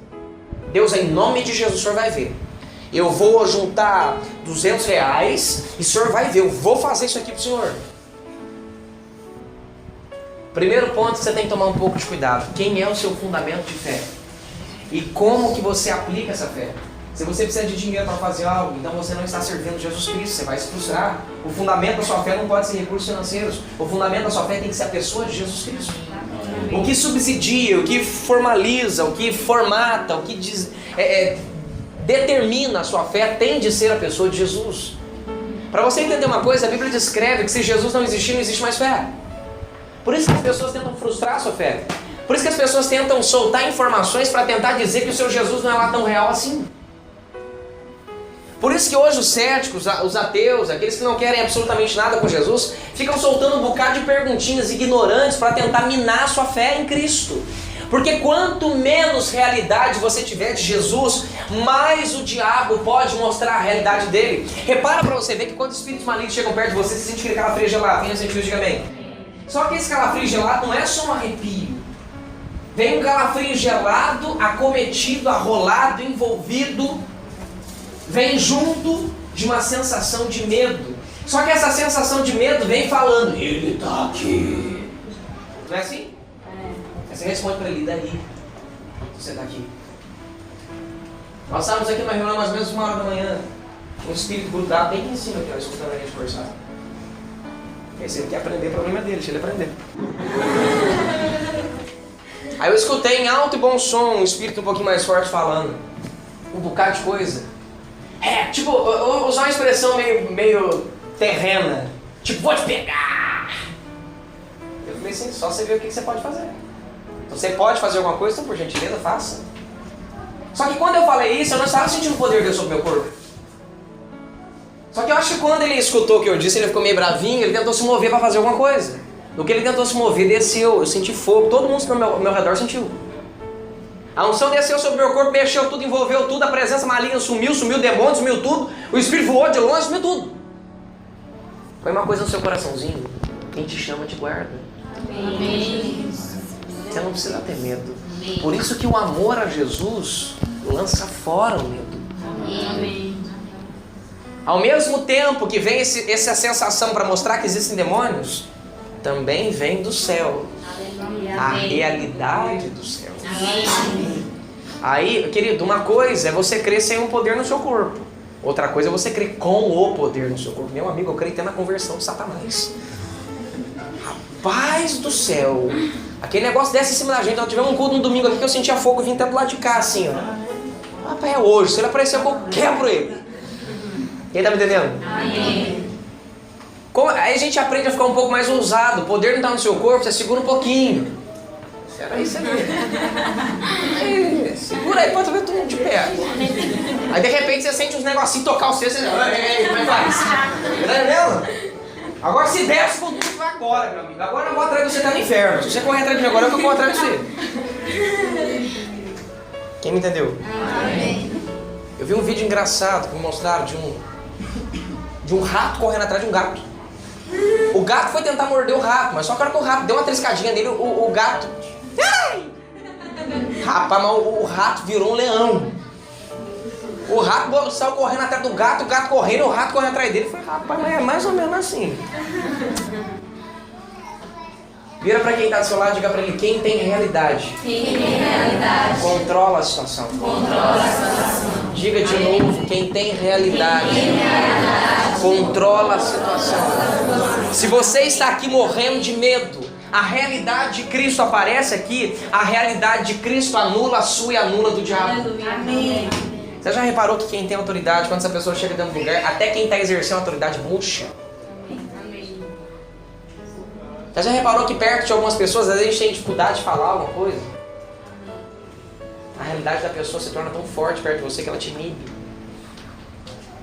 Deus, em nome de Jesus, o senhor vai ver. Eu vou juntar R$200 e o senhor vai ver. Eu vou fazer isso aqui para o senhor. Primeiro ponto que você tem que tomar um pouco de cuidado. Quem é o seu fundamento de fé? E como que você aplica essa fé? Se você precisa de dinheiro para fazer algo, então você não está servindo Jesus Cristo, você vai se frustrar. O fundamento da sua fé não pode ser recursos financeiros. O fundamento da sua fé tem que ser a pessoa de Jesus Cristo. O que subsidia, o que formaliza, o que formata, o que determina a sua fé tem de ser a pessoa de Jesus. Para você entender uma coisa, a Bíblia descreve que se Jesus não existir, não existe mais fé. Por isso que as pessoas tentam frustrar a sua fé. Por isso que as pessoas tentam soltar informações para tentar dizer que o seu Jesus não é lá tão real assim. Por isso que hoje os céticos, os ateus, aqueles que não querem absolutamente nada com Jesus, ficam soltando um bocado de perguntinhas ignorantes para tentar minar a sua fé em Cristo. Porque quanto menos realidade você tiver de Jesus, mais o diabo pode mostrar a realidade dele. Repara para você ver que quando os espíritos malignos chegam perto de você, você sente aquele calafrio gelado. Quem sentiu, diga amém. Só que esse calafrio gelado não é só um arrepio. Vem um calafrio gelado, acometido, arrolado, envolvido. Vem junto de uma sensação de medo. Só que essa sensação de medo vem falando, ele está aqui. Não é assim? Aí você responde para ele, daí você está aqui. Nós estávamos aqui numa reunião mais ou menos 1h da manhã. Um espírito grudado bem aqui em cima, aqui, ó, escutando a gente conversar. Esse ele quer aprender, o problema é dele, deixa ele aprender. Aí eu escutei em alto e bom som um espírito um pouquinho mais forte falando um bocado de coisa. Tipo, usar uma expressão meio terrena. Tipo, vou te pegar. Eu falei assim, só você ver o que você pode fazer. Então, você pode fazer alguma coisa, então por gentileza, faça. Só que quando eu falei isso, eu não estava sentindo o poder de Deus sobre o meu corpo. Só que eu acho que quando ele escutou o que eu disse, ele ficou meio bravinho, ele tentou se mover para fazer alguma coisa. No que ele tentou se mover, desceu, eu senti fogo, todo mundo no meu redor sentiu. A unção desceu sobre o meu corpo, mexeu tudo, envolveu tudo, a presença maligna sumiu o demônio, sumiu tudo, o espírito voou de longe, sumiu tudo. Põe uma coisa no seu coraçãozinho, quem te chama te guarda. Amém. Você não precisa ter medo. Por isso que o amor a Jesus lança fora o medo. Amém. Ao mesmo tempo que vem essa sensação para mostrar que existem demônios, também vem do céu. A realidade do céu. Amém. Aí, querido, uma coisa é você crer sem um poder no seu corpo. Outra coisa é você crer com o poder no seu corpo. Meu amigo, eu creio até na conversão de Satanás. Rapaz do céu. Aquele negócio desce em cima da gente. Nós tivemos um culto no domingo aqui que eu sentia fogo vindo até do lado de cá, assim, ó. Rapaz, é hoje. Se ele aparecer, eu quebro ele. Quem tá me entendendo? Amém. Aí a gente aprende a ficar um pouco mais ousado. O poder não está no seu corpo, você segura um pouquinho. Espera aí, você vê. Segura aí pra tu ver todo mundo de pé. Aí de repente você sente uns negocinhos tocar o seu, você... Como é que faz? Tá entendendo? Agora se desce com tudo, vai agora, meu amigo. Agora eu vou atrás de você, tá no inferno. Se você correr atrás de mim agora, eu vou atrás de você. Quem me entendeu? Amém. Eu vi um vídeo engraçado que me mostraram de um rato correndo atrás de um gato. O gato foi tentar morder o rato, mas só que a hora que o rato deu uma triscadinha nele, o gato... Ai! Rapaz, mas o rato virou um leão. O rato saiu correndo atrás do gato, o gato correndo, o rato correndo atrás dele. Falei, rapaz, mas é mais ou menos assim. Vira pra quem tá do seu lado e diga pra ele, quem tem realidade. Quem tem realidade. Controla a situação. Controla a situação. Diga de novo, quem tem realidade. Controla a situação. Se você está aqui morrendo de medo, a realidade de Cristo aparece aqui, a realidade de Cristo anula a sua e anula do diabo. Amém. Você já reparou que quem tem autoridade, quando essa pessoa chega dentro do lugar, até quem está exercendo autoridade murcha? Amém. Você já reparou que perto de algumas pessoas, às vezes a gente tem dificuldade de falar alguma coisa? A realidade da pessoa se torna tão forte perto de você que ela te inibe.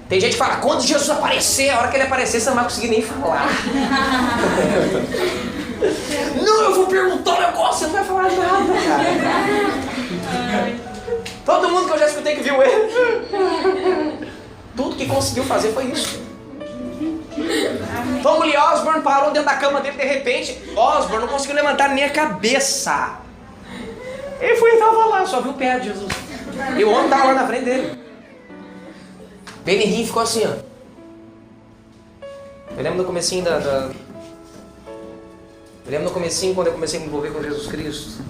Tem gente que fala, quando Jesus aparecer, a hora que ele aparecer, você não vai conseguir nem falar. Não, eu vou perguntar um negócio, você não vai falar nada, cara. Todo mundo que eu já escutei que viu ele, tudo que conseguiu fazer foi isso. Tom Lee Osborne parou dentro da cama dele de repente. Osborne não conseguiu levantar nem a cabeça. Ele foi e estava lá, só viu o pé de Jesus. E o homem estava lá na frente dele. Benny Hinn ficou assim, ó. Eu lembro no comecinho Eu lembro no comecinho quando eu comecei a me envolver com Jesus Cristo.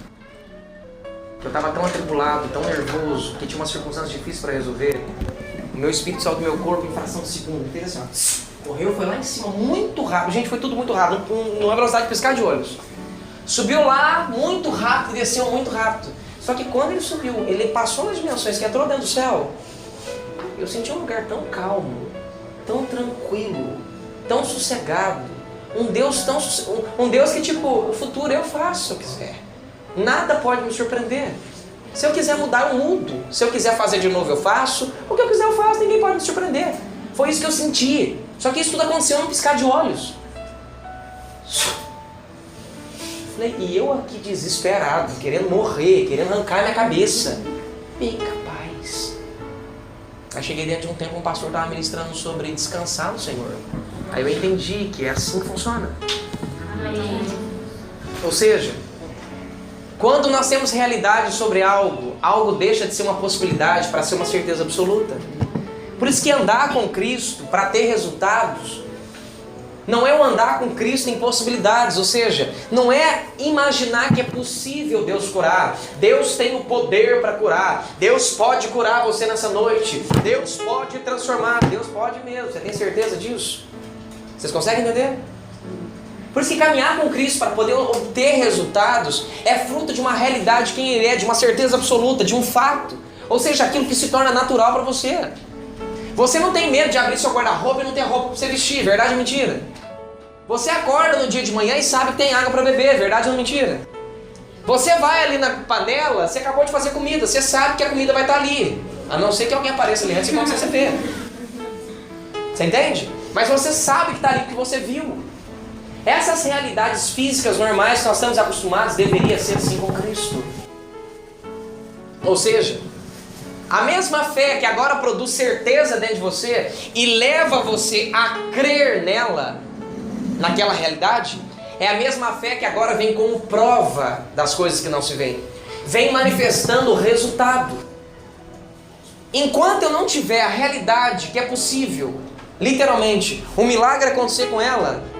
Eu estava tão atribulado, tão nervoso, que tinha uma circunstância difícil para resolver. O meu espírito saiu do meu corpo em fração de segundo. Ele fez assim, ó. Correu, foi lá em cima, muito rápido. Gente, foi tudo muito rápido, numa velocidade de piscar de olhos. Subiu lá muito rápido e desceu muito rápido. Só que quando ele subiu, ele passou nas dimensões, que entrou dentro do céu. Eu senti um lugar tão calmo, tão tranquilo, tão sossegado. Um Deus que tipo, o futuro eu faço se eu quiser. Nada pode me surpreender. Se eu quiser mudar, eu mudo. Se eu quiser fazer de novo, eu faço. O que eu quiser, eu faço. Ninguém pode me surpreender. Foi isso que eu senti. Só que isso tudo aconteceu num piscar de olhos. Falei, e eu aqui desesperado, querendo morrer, querendo arrancar minha cabeça. Fica paz. Aí cheguei dentro de um tempo, um pastor estava ministrando sobre descansar no Senhor. Aí eu entendi que é assim que funciona. Amém. Ou seja, quando nós temos realidade sobre algo, algo deixa de ser uma possibilidade para ser uma certeza absoluta. Por isso que andar com Cristo para ter resultados não é o andar com Cristo em possibilidades, ou seja, não é imaginar que é possível Deus curar. Deus tem o poder para curar. Deus pode curar você nessa noite. Deus pode transformar. Deus pode mesmo. Você tem certeza disso? Vocês conseguem entender? Por isso que caminhar com Cristo para poder obter resultados é fruto de uma realidade de quem Ele é, de uma certeza absoluta, de um fato. Ou seja, aquilo que se torna natural para você. Você não tem medo de abrir seu guarda-roupa e não ter roupa para você vestir, verdade ou mentira? Você acorda no dia de manhã e sabe que tem água para beber, verdade ou mentira? Você vai ali na panela, você acabou de fazer comida, você sabe que a comida vai estar ali. A não ser que alguém apareça ali antes e quando você vê. Você entende? Mas você sabe que está ali porque você viu. Essas realidades físicas normais que nós estamos acostumados deveria ser assim com Cristo. Ou seja, a mesma fé que agora produz certeza dentro de você e leva você a crer nela, naquela realidade, é a mesma fé que agora vem como prova das coisas que não se veem. Vem manifestando o resultado. Enquanto eu não tiver a realidade que é possível, literalmente, um milagre acontecer com ela,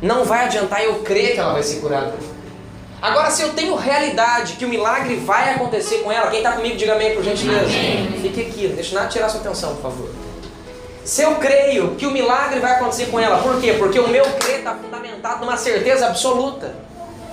não vai adiantar eu crer que ela vai ser curada. Agora, se eu tenho realidade que o milagre vai acontecer com ela, quem está comigo, diga amém por gentileza. Amém. Fique aqui, não deixe nada tirar sua atenção, por favor. Se eu creio que o milagre vai acontecer com ela, por quê? Porque o meu crer está fundamentado numa certeza absoluta.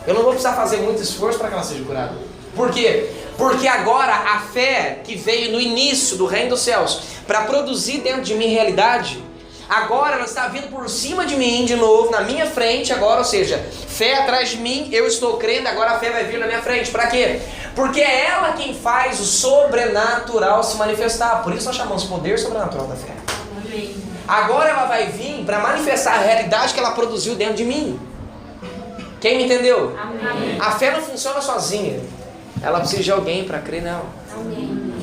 Eu não vou precisar fazer muito esforço para que ela seja curada. Por quê? Porque agora a fé que veio no início do reino dos céus para produzir dentro de mim realidade, agora ela está vindo por cima de mim de novo, na minha frente agora, ou seja, fé atrás de mim, eu estou crendo, agora a fé vai vir na minha frente. Para quê? Porque é ela quem faz o sobrenatural se manifestar. Por isso nós chamamos poder sobrenatural da fé. Amém. Agora ela vai vir para manifestar a realidade que ela produziu dentro de mim. Quem me entendeu? Amém. A fé não funciona sozinha. Ela precisa de alguém para crer nela. Amém.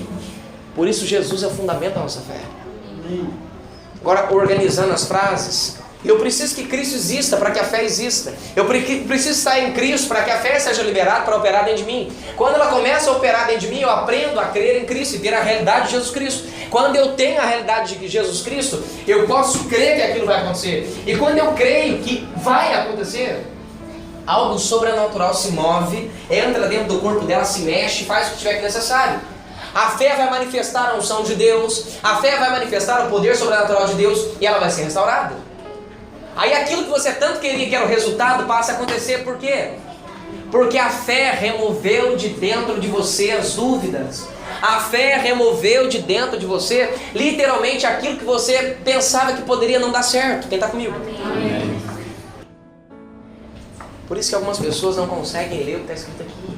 Por isso Jesus é o fundamento da nossa fé. Agora, organizando as frases, eu preciso que Cristo exista para que a fé exista. Eu preciso estar em Cristo para que a fé seja liberada para operar dentro de mim. Quando ela começa a operar dentro de mim, eu aprendo a crer em Cristo e ter a realidade de Jesus Cristo. Quando eu tenho a realidade de Jesus Cristo, eu posso crer que aquilo vai acontecer. E quando eu creio que vai acontecer, algo sobrenatural se move, entra dentro do corpo dela, se mexe, faz o que tiver que necessário. A fé vai manifestar a unção de Deus, a fé vai manifestar o poder sobrenatural de Deus e ela vai ser restaurada. Aí aquilo que você tanto queria que era o resultado passa a acontecer, por quê? Porque a fé removeu de dentro de você as dúvidas. A fé removeu de dentro de você literalmente aquilo que você pensava que poderia não dar certo. Quem está comigo? Amém. Por isso que algumas pessoas não conseguem ler o que está escrito aqui.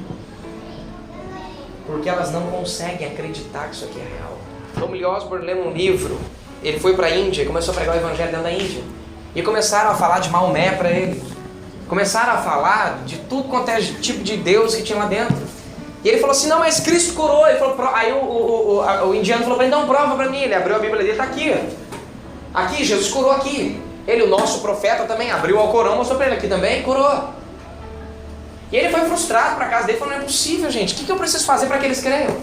Porque elas não conseguem acreditar que isso aqui é real. Tom Lee Osborne lendo um livro, ele foi para a Índia e começou a pregar o evangelho dentro da Índia. E começaram a falar de Maomé para ele. Começaram a falar de tudo quanto é tipo de Deus que tinha lá dentro. E ele falou assim, não, mas Cristo curou. Ele falou, aí o indiano falou para ele, então prova para mim. Ele abriu a Bíblia dele, está aqui. Aqui, Jesus curou aqui. Ele, o nosso profeta, também abriu o Alcorão, mostrou para ele aqui também, curou. E ele foi frustrado para casa dele, falou, não é possível, gente, o que eu preciso fazer para que eles creiam?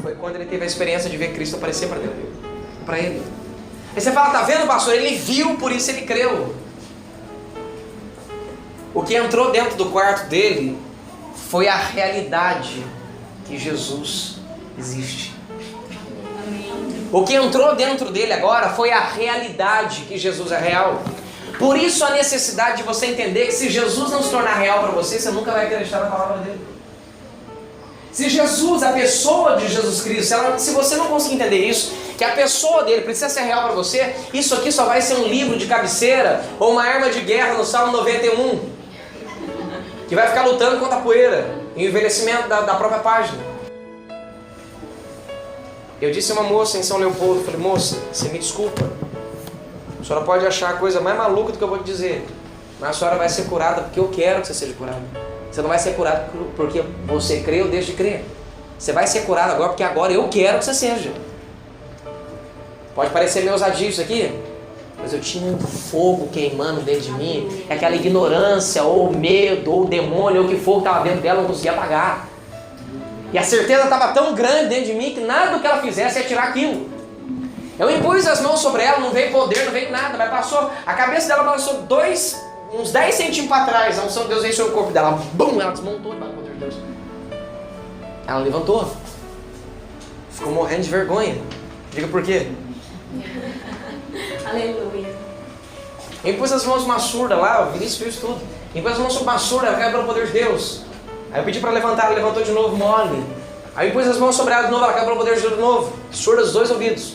Foi quando ele teve a experiência de ver Cristo aparecer para ele. Aí você fala, tá vendo, pastor? Ele viu, por isso ele creu. O que entrou dentro do quarto dele foi a realidade que Jesus existe. O que entrou dentro dele agora foi a realidade que Jesus é real. Por isso a necessidade de você entender que se Jesus não se tornar real para você, você nunca vai acreditar na palavra dele. Se Jesus, a pessoa de Jesus Cristo, se você não conseguir entender isso, que a pessoa dele precisa ser real para você, isso aqui só vai ser um livro de cabeceira ou uma arma de guerra no Salmo 91, que vai ficar lutando contra a poeira e o envelhecimento da própria página. Eu disse a uma moça em São Leopoldo, falei, moça, você me desculpa, a senhora pode achar a coisa mais maluca do que eu vou te dizer, mas a senhora vai ser curada porque eu quero que você seja curada. Você não vai ser curado porque você crê ou deixa de crer. Você vai ser curado agora porque agora eu quero que você seja. Pode parecer meio ousadio isso aqui, mas eu tinha um fogo queimando dentro de mim, aquela ignorância, ou medo, ou demônio, ou o que for que estava dentro dela, eu não conseguia apagar. E a certeza estava tão grande dentro de mim que nada do que ela fizesse ia tirar aquilo. Eu impus as mãos sobre ela, não veio poder, não veio nada, mas passou, a cabeça dela balançou uns 10 centímetros para trás, a unção de Deus veio sobre o corpo dela, bum, ela desmontou debaixo do poder de Deus. Ela levantou, ficou morrendo de vergonha. Diga por quê? Aleluia. Impus as mãos uma surda lá, o Vinícius viu isso tudo. Impus as mãos sobre uma surda, ela caiu pelo poder de Deus. Aí eu pedi para levantar, ela levantou de novo, mole. Aí eu pus as mãos sobre ela de novo, ela caiu pelo poder de Deus de novo. Surda dos dois ouvidos.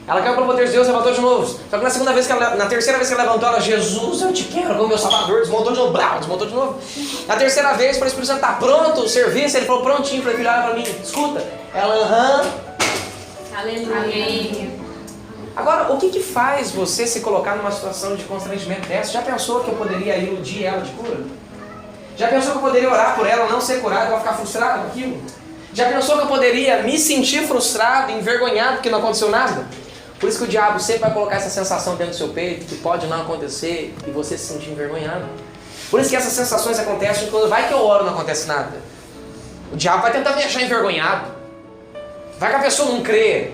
Ela caiu pelo poder de Deus, levantou de novo. Só que na terceira vez que ela levantou, ela, Jesus, eu te quero como meu Salvador. Desmontou de novo, desmontou de novo. Na terceira vez, para o Espírito Santo, tá pronto o serviço? Ele falou, prontinho. Eu falei, filho, olha para mim, escuta. Ela, aham. Aleluia. Agora, o que faz você se colocar numa situação de constrangimento dessa? Já pensou que eu poderia iludir ela de cura? Já pensou que eu poderia orar por ela, não ser curada, ela ficar frustrada com aquilo? Já pensou que eu poderia me sentir frustrado, envergonhado porque não aconteceu nada? Por isso que o diabo sempre vai colocar essa sensação dentro do seu peito, que pode não acontecer e você se sentir envergonhado. Por isso que essas sensações acontecem quando vai que eu oro e não acontece nada. O diabo vai tentar me deixar envergonhado. Vai que a pessoa não crê.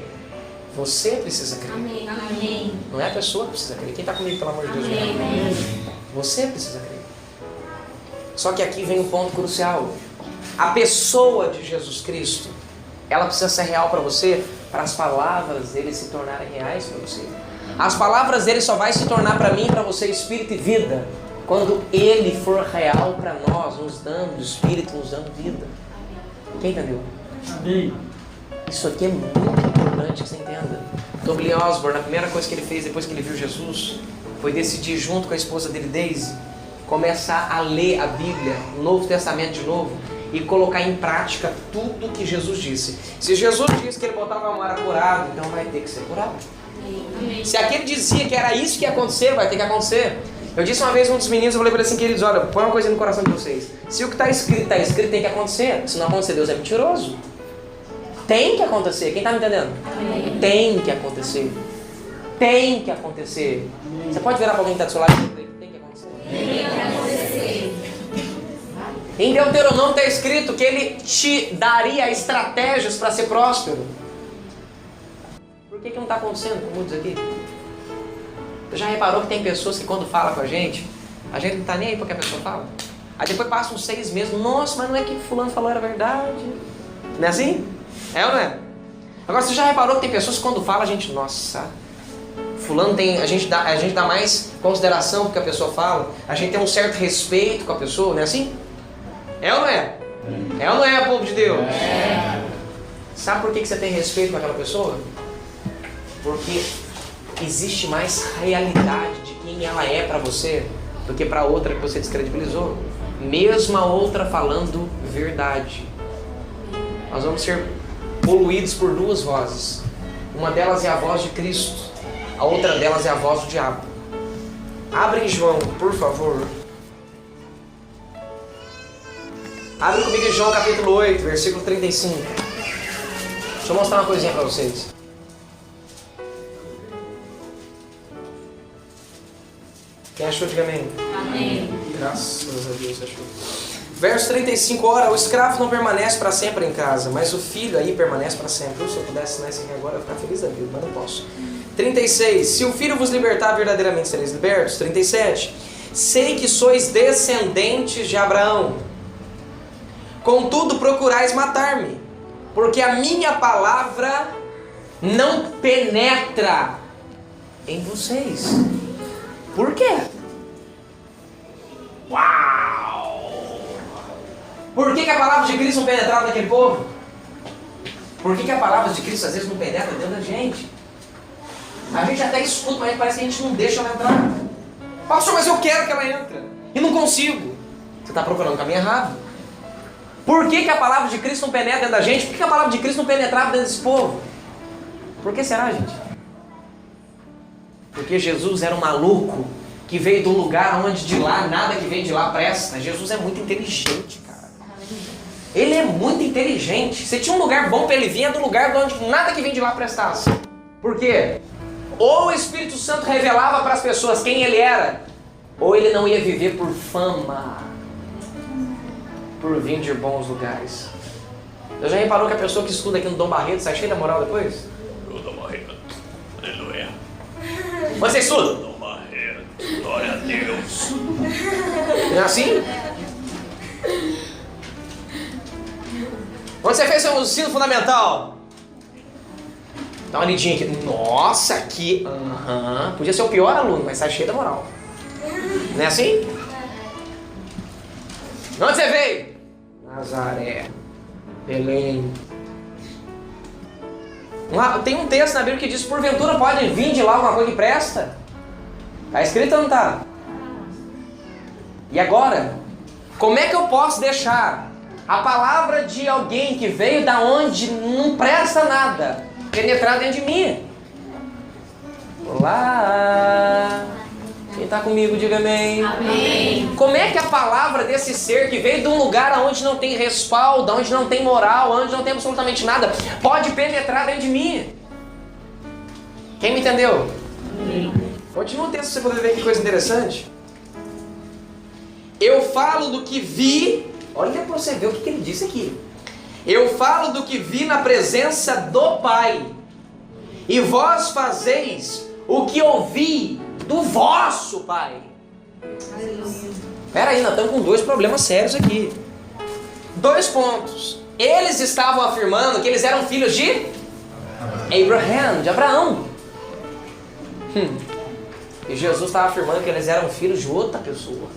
Você precisa crer. Amém. Não é a pessoa que precisa crer. Quem está comigo, pelo amor de Deus? Amém. Você precisa crer. Só que aqui vem um ponto crucial. A pessoa de Jesus Cristo, ela precisa ser real para você, para as palavras dele se tornarem reais para você. As palavras dele só vai se tornar para mim e para você espírito e vida quando ele for real para nós, nos dando espírito, nos dando vida. Quem entendeu? Amém. Isso aqui é muito importante que você entenda. Tom Billy Osborne, a primeira coisa que ele fez depois que ele viu Jesus foi decidir, junto com a esposa dele, Daisy, começar a ler a Bíblia, o Novo Testamento de novo, e colocar em prática tudo que Jesus disse. Se Jesus disse que ele botava a mão era curado, então vai ter que ser curado. Amém. Se aquele dizia que era isso que ia acontecer, vai ter que acontecer. Eu disse uma vez a um dos meninos, eu falei para ele assim, queridos, olha, põe uma coisa no coração de vocês. Se o que está escrito, tem que acontecer. Se não acontecer, Deus é mentiroso. Tem que acontecer. Quem está me entendendo? Amém. Tem que acontecer. Tem que acontecer. Você pode virar para alguém que está do seu lado e dizer, tem que acontecer. Em Deuteronômio está escrito que ele te daria estratégias para ser próspero. Por que não está acontecendo com muitos aqui? Você já reparou que tem pessoas que quando falam com a gente não está nem aí porque a pessoa fala? Aí depois passa uns 6 meses, nossa, mas não é que fulano falou era verdade. Não é assim? É ou não é? Agora você já reparou que tem pessoas que quando fala a gente, nossa, fulano tem, a gente dá mais consideração porque a pessoa fala, a gente tem um certo respeito com a pessoa, não é assim? É ou não é? É ou não é, povo de Deus? É. Sabe por que você tem respeito com aquela pessoa? Porque existe mais realidade de quem ela é para você do que para outra que você descredibilizou. Mesmo a outra falando verdade. Nós vamos ser poluídos por 2 vozes. Uma delas é a voz de Cristo, a outra delas é a voz do diabo. Abre em João, por favor. Abre comigo em João capítulo 8, versículo 35. Deixa eu mostrar uma coisinha para vocês. Quem achou, diga amém. Amém. Graças a Deus, achou. Verso 35, ora, o escravo não permanece para sempre em casa, mas o filho aí permanece para sempre. Se eu pudesse assinar isso aqui agora, eu ia ficar feliz da vida, mas não posso. 36, se o filho vos libertar, verdadeiramente sereis libertos. 37, sei que sois descendentes de Abraão, contudo procurais matar-me, porque a minha palavra não penetra em vocês. Por quê? Uau! Por que a palavra de Cristo não penetrava naquele povo? Por que a palavra de Cristo às vezes não penetra dentro da gente? A gente até escuta, mas parece que a gente não deixa ela entrar. Pastor, mas eu quero que ela entre e não consigo. Você está procurando o caminho errado. Por que a palavra de Cristo não penetra dentro da gente? Por que a palavra de Cristo não penetrava dentro desse povo? Por que será, gente? Porque Jesus era um maluco que veio de um lugar onde de lá, nada que vem de lá presta. Jesus é muito inteligente, cara. Ele é muito inteligente. Se tinha um lugar bom para ele vir, é do lugar onde nada que vem de lá prestasse. Por quê? Ou o Espírito Santo revelava para as pessoas quem ele era, ou ele não ia viver por fama, por vir de bons lugares. Eu já reparou que a pessoa que estuda aqui no Dom Barreto sai cheia da moral depois? O Dom Barreto, aleluia. Você estuda? Dom Barreto, glória a Deus. Não é assim? Onde você fez seu ensino fundamental? Dá uma lidinha aqui. Nossa, aqui. Podia ser o pior aluno, mas sai cheio da moral. Não é assim? De onde você veio? Nazaré. Belém. Tem um texto na Bíblia que diz: porventura pode vir de lá alguma coisa que presta? Está escrito ou não está? E agora? Como é que eu posso deixar a palavra de alguém que veio da onde não presta nada penetrar dentro de mim? Olá! Quem está comigo, diga amém. Amém. Como é que a palavra desse ser que veio de um lugar onde não tem respaldo, onde não tem moral, onde não tem absolutamente nada, pode penetrar dentro de mim? Quem me entendeu? Amém. Continua o texto para você poder ver que coisa interessante. Eu falo do que vi. Olha para você ver o que ele disse aqui. Eu falo do que vi na presença do Pai, e vós fazeis o que ouvi do vosso Pai. Espera aí, nós estamos com dois problemas sérios aqui. 2 pontos. Eles estavam afirmando que eles eram filhos de Abraham, de Abraão. E Jesus estava afirmando que eles eram filhos de outra pessoa.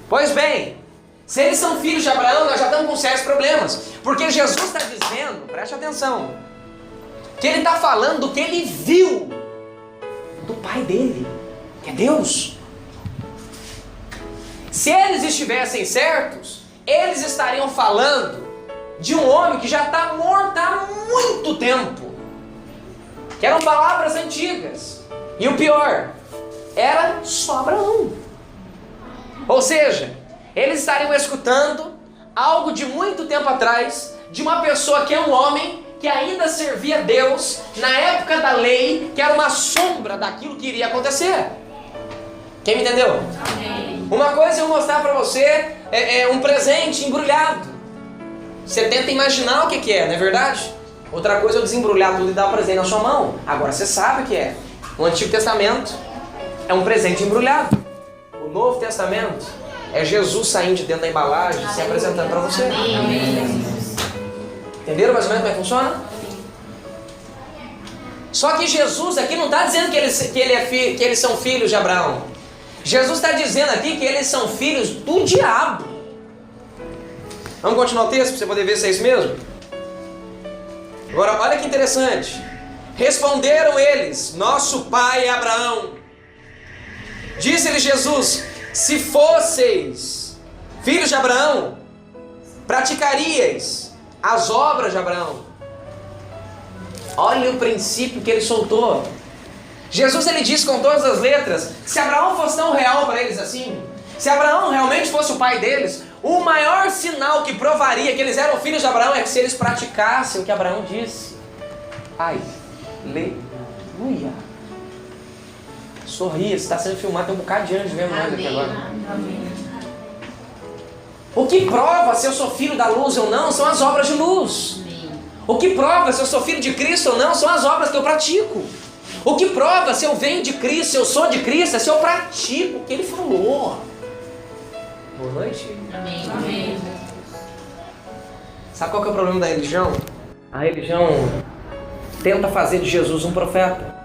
Pois bem, se eles são filhos de Abraão, nós já estamos com sérios problemas. Porque Jesus está dizendo, preste atenção, que ele está falando do que ele viu do pai dele, que é Deus. Se eles estivessem certos, eles estariam falando de um homem que já está morto há muito tempo, que eram palavras antigas. E o pior, era só Abraão. Ou seja, eles estariam escutando algo de muito tempo atrás, de uma pessoa que é um homem que ainda servia a Deus na época da lei, que era uma sombra daquilo que iria acontecer. Quem me entendeu? Amém. Uma coisa eu vou mostrar para você um presente embrulhado. Você tenta imaginar o que é, não é verdade? Outra coisa é eu desembrulhar tudo e dar o presente na sua mão. Agora você sabe o que é. O Antigo Testamento é um presente embrulhado. O Novo Testamento é Jesus saindo de dentro da embalagem, se apresentando para você. Amém. Entenderam mais ou menos como é que funciona? Só que Jesus aqui não está dizendo que eles são filhos de Abraão. Jesus está dizendo aqui que eles são filhos do diabo. Vamos continuar o texto para você poder ver se é isso mesmo? Agora, olha que interessante. Responderam eles: nosso pai é Abraão. Disse-lhe Jesus: se fosseis filhos de Abraão, praticarias as obras de Abraão. Olha o princípio que ele soltou. Jesus, ele disse com todas as letras: se Abraão fosse tão real para eles assim, se Abraão realmente fosse o pai deles, o maior sinal que provaria que eles eram filhos de Abraão é que se eles praticassem o que Abraão disse. Aleluia. Sorria, você está sendo filmado, tem um bocado de anjo vendo nós aqui agora. Amém. O que prova se eu sou filho da luz ou não são as obras de luz. O que prova se eu sou filho de Cristo ou não são as obras que eu pratico. O que prova se eu venho de Cristo, se eu sou de Cristo, é se eu pratico o que Ele falou. Boa noite. Amém. Amém. Sabe qual que é o problema da religião? A religião tenta fazer de Jesus um profeta.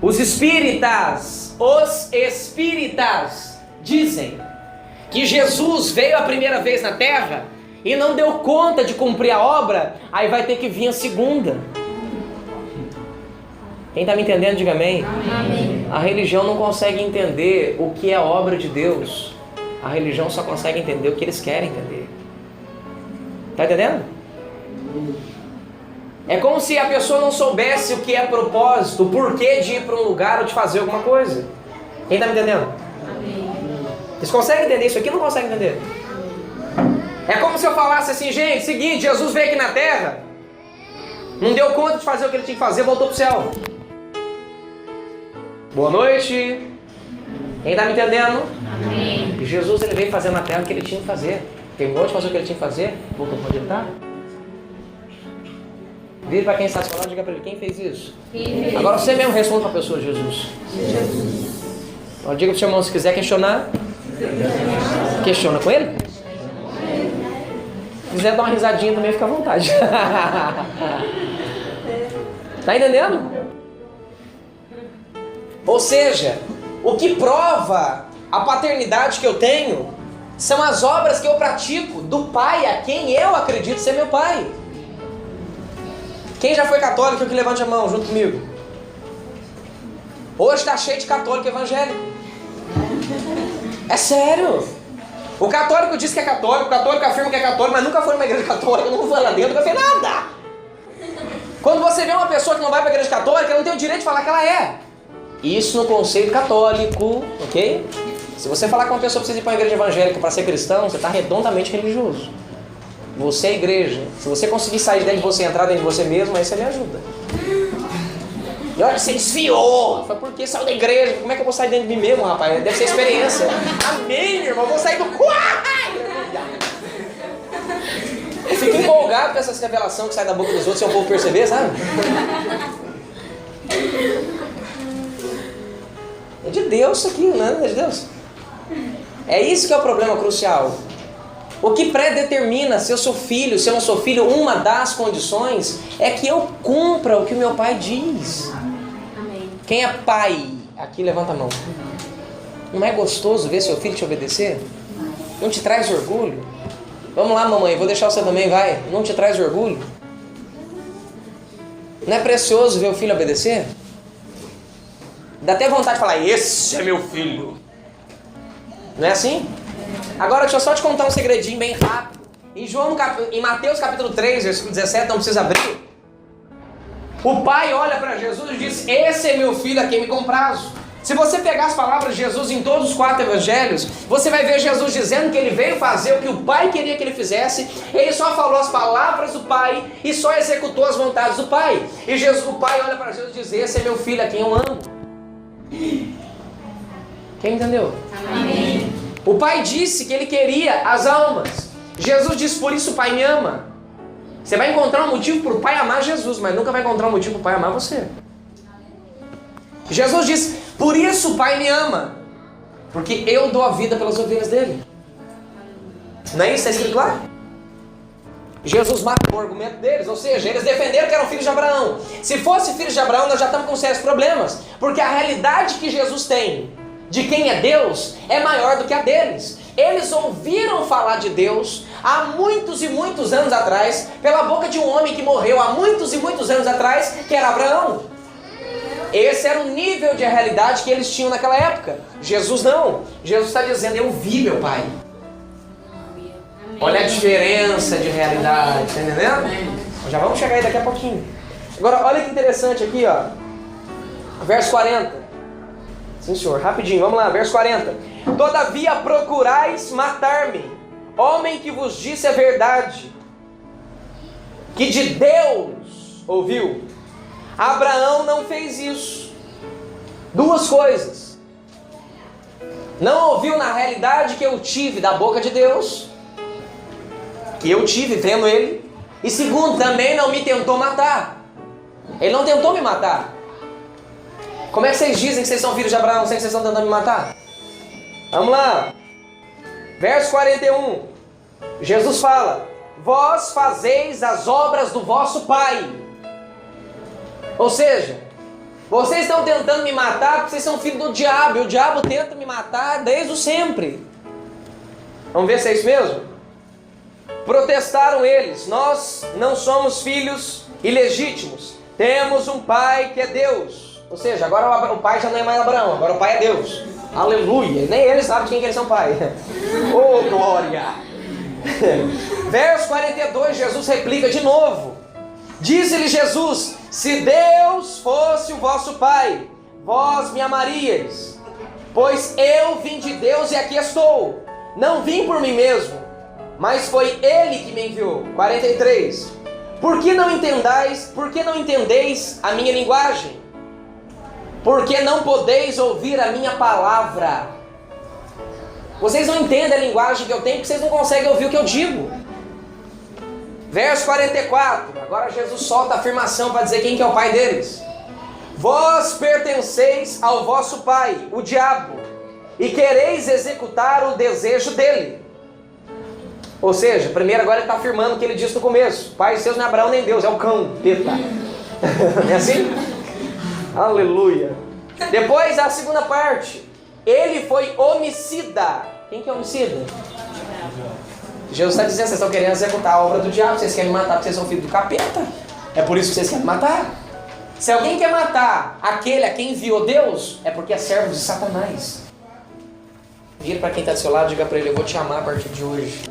Os espíritas dizem que Jesus veio a primeira vez na terra e não deu conta de cumprir a obra, aí vai ter que vir a segunda. Quem está me entendendo, diga amém. Amém. A religião não consegue entender o que é a obra de Deus. A religião só consegue entender o que eles querem entender. Está entendendo? É como se a pessoa não soubesse o que é propósito, o porquê de ir para um lugar ou de fazer alguma coisa. Quem está me entendendo? Amém. Vocês conseguem entender isso aqui ou não conseguem entender? É como se eu falasse assim: gente, seguinte, Jesus veio aqui na terra, não deu conta de fazer o que ele tinha que fazer, voltou para o céu. Boa noite. Quem está me entendendo? Amém. E Jesus, ele veio fazer na terra o que ele tinha que fazer. Terminou de fazer o que ele tinha que fazer, voltou para onde ele está. Vire para quem está falando e diga para ele: quem fez isso? Agora você mesmo responde para a pessoa: Jesus. Agora diga para o seu irmão: se quiser questionar, questiona com ele. Se quiser dar uma risadinha também, fica à vontade. Tá entendendo? Ou seja, o que prova a paternidade que eu tenho são as obras que eu pratico do Pai a quem eu acredito ser meu Pai. Quem já foi católico que levante a mão junto comigo? Hoje está cheio de católico evangélico. É sério. O católico diz que é católico, o católico afirma que é católico, mas nunca foi numa igreja católica, não foi lá dentro, nunca fez nada. Quando você vê uma pessoa que não vai para a igreja católica, ela não tem o direito de falar que ela é. Isso no conceito católico, ok? Se você falar com uma pessoa que precisa ir para uma igreja evangélica para ser cristão, você está redondamente religioso. Você é igreja. Se você conseguir sair dentro de você e entrar dentro de você mesmo, aí você me ajuda. E olha, você desfiou. Foi porque saiu da igreja. Como é que eu vou sair dentro de mim mesmo, rapaz? Deve ser experiência. Amém, irmão. Eu vou sair do eu fico empolgado com essas revelações que saem da boca dos outros, se o povo perceber, sabe? É de Deus isso aqui, não é de Deus? É isso que é o problema crucial. O que predetermina se eu sou filho, se eu não sou filho, uma das condições é que eu cumpra o que o meu pai diz. Amém. Quem é pai? Aqui levanta a mão. Não é gostoso ver seu filho te obedecer? Não te traz orgulho? Vamos lá, mamãe, vou deixar você também, vai. Não te traz orgulho? Não é precioso ver o filho obedecer? Dá até vontade de falar, esse é meu filho. Não é assim? Agora deixa eu só te contar um segredinho bem rápido. Em Mateus capítulo 3, versículo 17, não precisa abrir. O pai olha para Jesus e diz, esse é meu filho a quem me comprazo. Se você pegar as palavras de Jesus em todos os 4 evangelhos, você vai ver Jesus dizendo que ele veio fazer o que o pai queria que ele fizesse. Ele só falou as palavras do pai e só executou as vontades do pai. E o pai olha para Jesus e diz, esse é meu filho a quem eu amo. Quem entendeu? Amém. O pai disse que ele queria as almas. Jesus disse, por isso o pai me ama. Você vai encontrar um motivo para o pai amar Jesus, mas nunca vai encontrar um motivo para o pai amar você. Jesus disse, por isso o pai me ama, porque eu dou a vida pelas ovelhas dele. Não é isso que está escrito lá? Jesus matou o argumento deles, ou seja, eles defenderam que eram filhos de Abraão. Se fosse filhos de Abraão, nós já estamos com sérios problemas, porque a realidade que Jesus tem de quem é Deus é maior do que a deles. Eles ouviram falar de Deus há muitos e muitos anos atrás, pela boca de um homem que morreu há muitos e muitos anos atrás, que era Abraão. Esse era o nível de realidade que eles tinham naquela época. Jesus não. Jesus está dizendo, eu vi meu pai. Olha a diferença de realidade, tá entendendo? Já vamos chegar aí daqui a pouquinho. Agora, olha que interessante aqui, ó. Verso 40. Sim, senhor, rapidinho, vamos lá, verso 40. Todavia procurais matar-me, homem que vos disse a verdade, que de Deus ouviu. Abraão não fez isso. 2 coisas. Não ouviu na realidade que eu tive da boca de Deus, que eu tive vendo ele. E segundo, também não me tentou matar. Ele não tentou me matar. Como é que vocês dizem que vocês são filhos de Abraão sem que vocês estão tentando me matar? Vamos lá. Verso 41. Jesus fala, vós fazeis as obras do vosso pai. Ou seja, vocês estão tentando me matar porque vocês são filhos do diabo. E o diabo tenta me matar desde o sempre. Vamos ver se é isso mesmo? Protestaram eles, nós não somos filhos ilegítimos. Temos um pai que é Deus. Ou seja, agora o pai já não é mais Abraão, agora o pai é Deus. Aleluia. Nem eles sabem quem que eles são pai. Oh, glória. Verso 42, Jesus replica de novo. Disse-lhe Jesus, se Deus fosse o vosso pai, vós me amaríeis, pois eu vim de Deus e aqui estou. Não vim por mim mesmo, mas foi Ele que me enviou. 43. Por que não entendeis a minha linguagem? Porque não podeis ouvir a minha palavra. Vocês não entendem a linguagem que eu tenho, porque vocês não conseguem ouvir o que eu digo. Verso 44. Agora Jesus solta a afirmação para dizer quem que é o pai deles. Vós pertenceis ao vosso pai, o diabo, e quereis executar o desejo dele. Ou seja, primeiro agora ele está afirmando o que ele disse no começo. Pai seus não é Abraão nem Deus, é o cão, teta. É assim? Aleluia. Depois a segunda parte. Ele foi homicida. Quem que é homicida? Jesus está dizendo, vocês estão querendo executar a obra do diabo, vocês querem me matar porque vocês são filhos do capeta. É por isso que vocês querem me matar. Se alguém quer matar aquele a quem enviou Deus, é porque é servo de Satanás. Vira para quem está do seu lado e diga para ele, eu vou te amar a partir de hoje.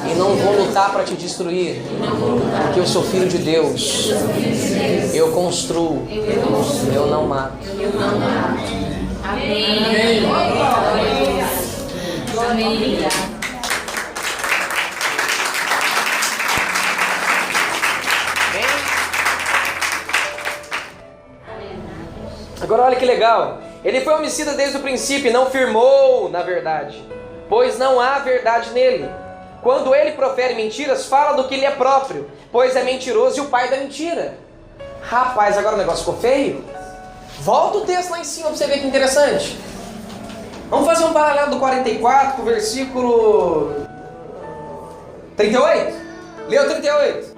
E não vou lutar para te destruir, porque eu sou filho de Deus. Eu construo, eu não mato. Amém. Glória. Agora olha que legal. Ele foi homicida desde o princípio e não firmou na verdade, pois não há verdade nele. Quando ele profere mentiras, fala do que lhe é próprio, pois é mentiroso e o pai da mentira. Rapaz, agora o negócio ficou feio. Volta o texto lá em cima para você ver que interessante. Vamos fazer um paralelo do 44 com o versículo 38. Leu 38.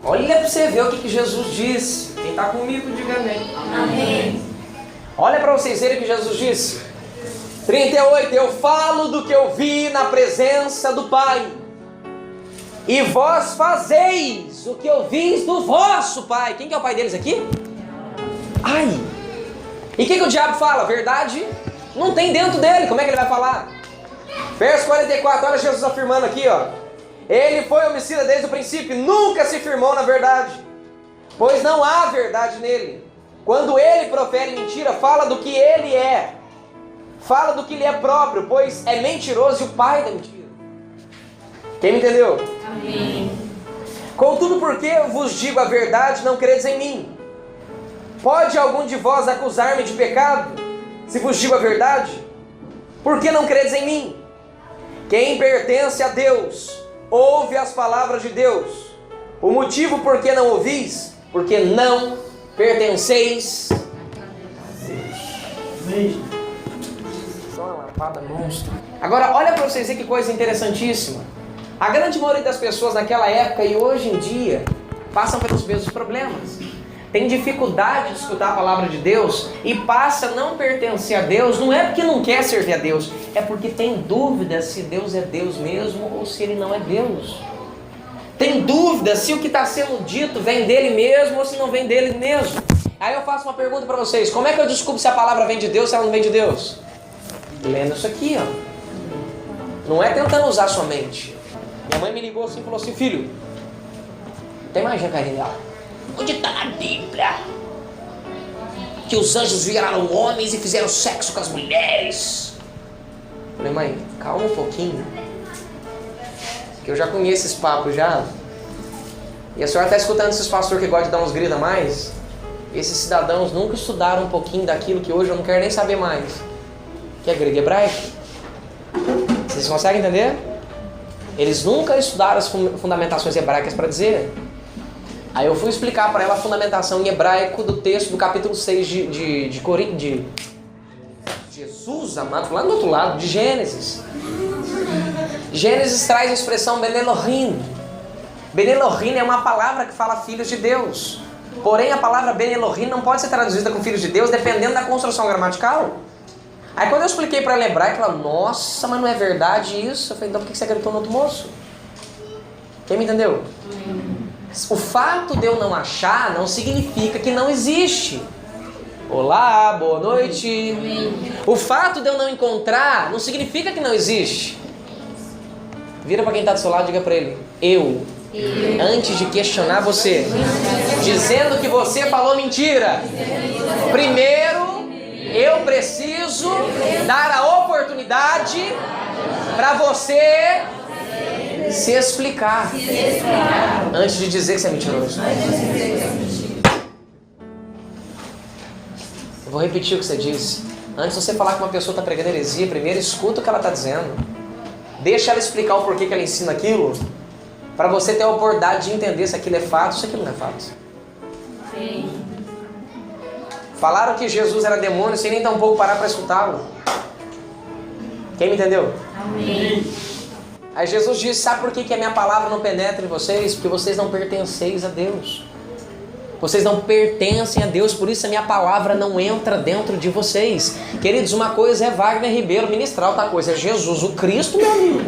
Olha para você ver o que Jesus disse. Quem está comigo, diga amém. Amém. Olha para vocês verem o que Jesus disse. 38. Eu falo do que eu vi na presença do Pai. E vós fazeis o que eu vi do vosso Pai. Quem que é o pai deles aqui? Ai. E o que o diabo fala? Verdade não tem dentro dele. Como é que ele vai falar? Verso 44. Olha Jesus afirmando aqui, ó. Ele foi homicida desde o princípio, nunca se firmou na verdade, pois não há verdade nele. Quando ele profere mentira, fala do que ele é, fala do que lhe é próprio, pois é mentiroso e o pai da mentira. Quem me entendeu? Amém. Contudo, porque eu vos digo a verdade, não credes em mim. Pode algum de vós acusar-me de pecado, se vos digo a verdade? Por que não credes em mim? Quem pertence a Deus ouve as palavras de Deus. O motivo por que não ouvis? Porque não pertenceis a Deus. Uma lapada monstro. Agora olha para vocês verem que coisa interessantíssima. A grande maioria das pessoas naquela época e hoje em dia passam pelos mesmos problemas. Tem dificuldade de escutar a palavra de Deus e passa a não pertencer a Deus. Não é porque não quer servir a Deus, é porque tem dúvida se Deus é Deus mesmo ou se Ele não é Deus. Tem dúvida se o que está sendo dito vem dele mesmo ou se não vem dele mesmo. Aí eu faço uma pergunta para vocês. Como é que eu descubro se a palavra vem de Deus ou se ela não vem de Deus? Lendo isso aqui, ó. Não é tentando usar sua mente. Minha mãe me ligou assim e falou assim, filho, tem mais carinho dela. Onde está na Bíblia que os anjos viraram homens e fizeram sexo com as mulheres? Falei, mãe, calma um pouquinho, que eu já conheço esse papo já. E a senhora está escutando esses pastores que gostam de dar uns gritos a mais? Esses cidadãos nunca estudaram um pouquinho daquilo que hoje eu não quero nem saber mais, que é grego e hebraico. Vocês conseguem entender? Eles nunca estudaram as fundamentações hebraicas para dizer. Aí eu fui explicar para ela a fundamentação em hebraico do texto do capítulo 6 de Coríntios, de Jesus amado, lá do outro lado, de Gênesis. Gênesis traz a expressão Ben Elohim. Ben Elohim é uma palavra que fala filhos de Deus. Porém, a palavra Ben Elohim não pode ser traduzida com filhos de Deus dependendo da construção gramatical. Aí quando eu expliquei para ela em hebraico, ela, nossa, mas não é verdade isso? Eu falei, então por que você gritou no outro moço? Quem me entendeu? O fato de eu não achar não significa que não existe. Olá, boa noite. O fato de eu não encontrar não significa que não existe. Vira para quem está do seu lado e diga para ele, eu, antes de questionar você, dizendo que você falou mentira, primeiro eu preciso dar a oportunidade para você se explicar antes de dizer que você é mentiroso. Eu vou repetir o que você disse. Antes de você falar que uma pessoa está pregando heresia, primeiro escuta o que ela está dizendo. Deixa ela explicar o porquê que ela ensina aquilo, para você ter a oportunidade de entender se aquilo é fato ou se aquilo não é fato. Sim. Falaram que Jesus era demônio sem nem tampouco parar para escutá-lo. Quem me entendeu? Amém. Aí Jesus disse, sabe por que a minha palavra não penetra em vocês? Porque vocês não pertenceis a Deus. Vocês não pertencem a Deus, por isso a minha palavra não entra dentro de vocês. Queridos, uma coisa é Wagner Ribeiro ministrar, outra coisa é Jesus, o Cristo, meu amigo.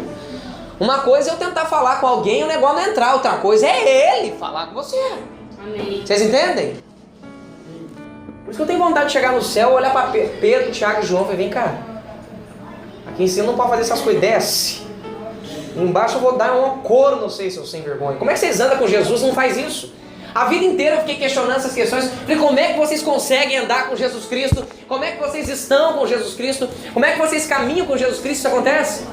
Uma coisa é eu tentar falar com alguém e o negócio não entrar, outra coisa é Ele falar com você. Amém. Vocês entendem? Por isso que eu tenho vontade de chegar no céu, olhar para Pedro, Tiago e João e falar, vem cá, aqui em cima não pode fazer essas coisas, desce. Embaixo eu vou dar um couro, não sei se eu sem vergonha. Como é que vocês andam com Jesus e não faz isso? A vida inteira eu fiquei questionando essas questões. Falei, como é que vocês conseguem andar com Jesus Cristo? Como é que vocês estão com Jesus Cristo? Como é que vocês caminham com Jesus Cristo? Isso acontece?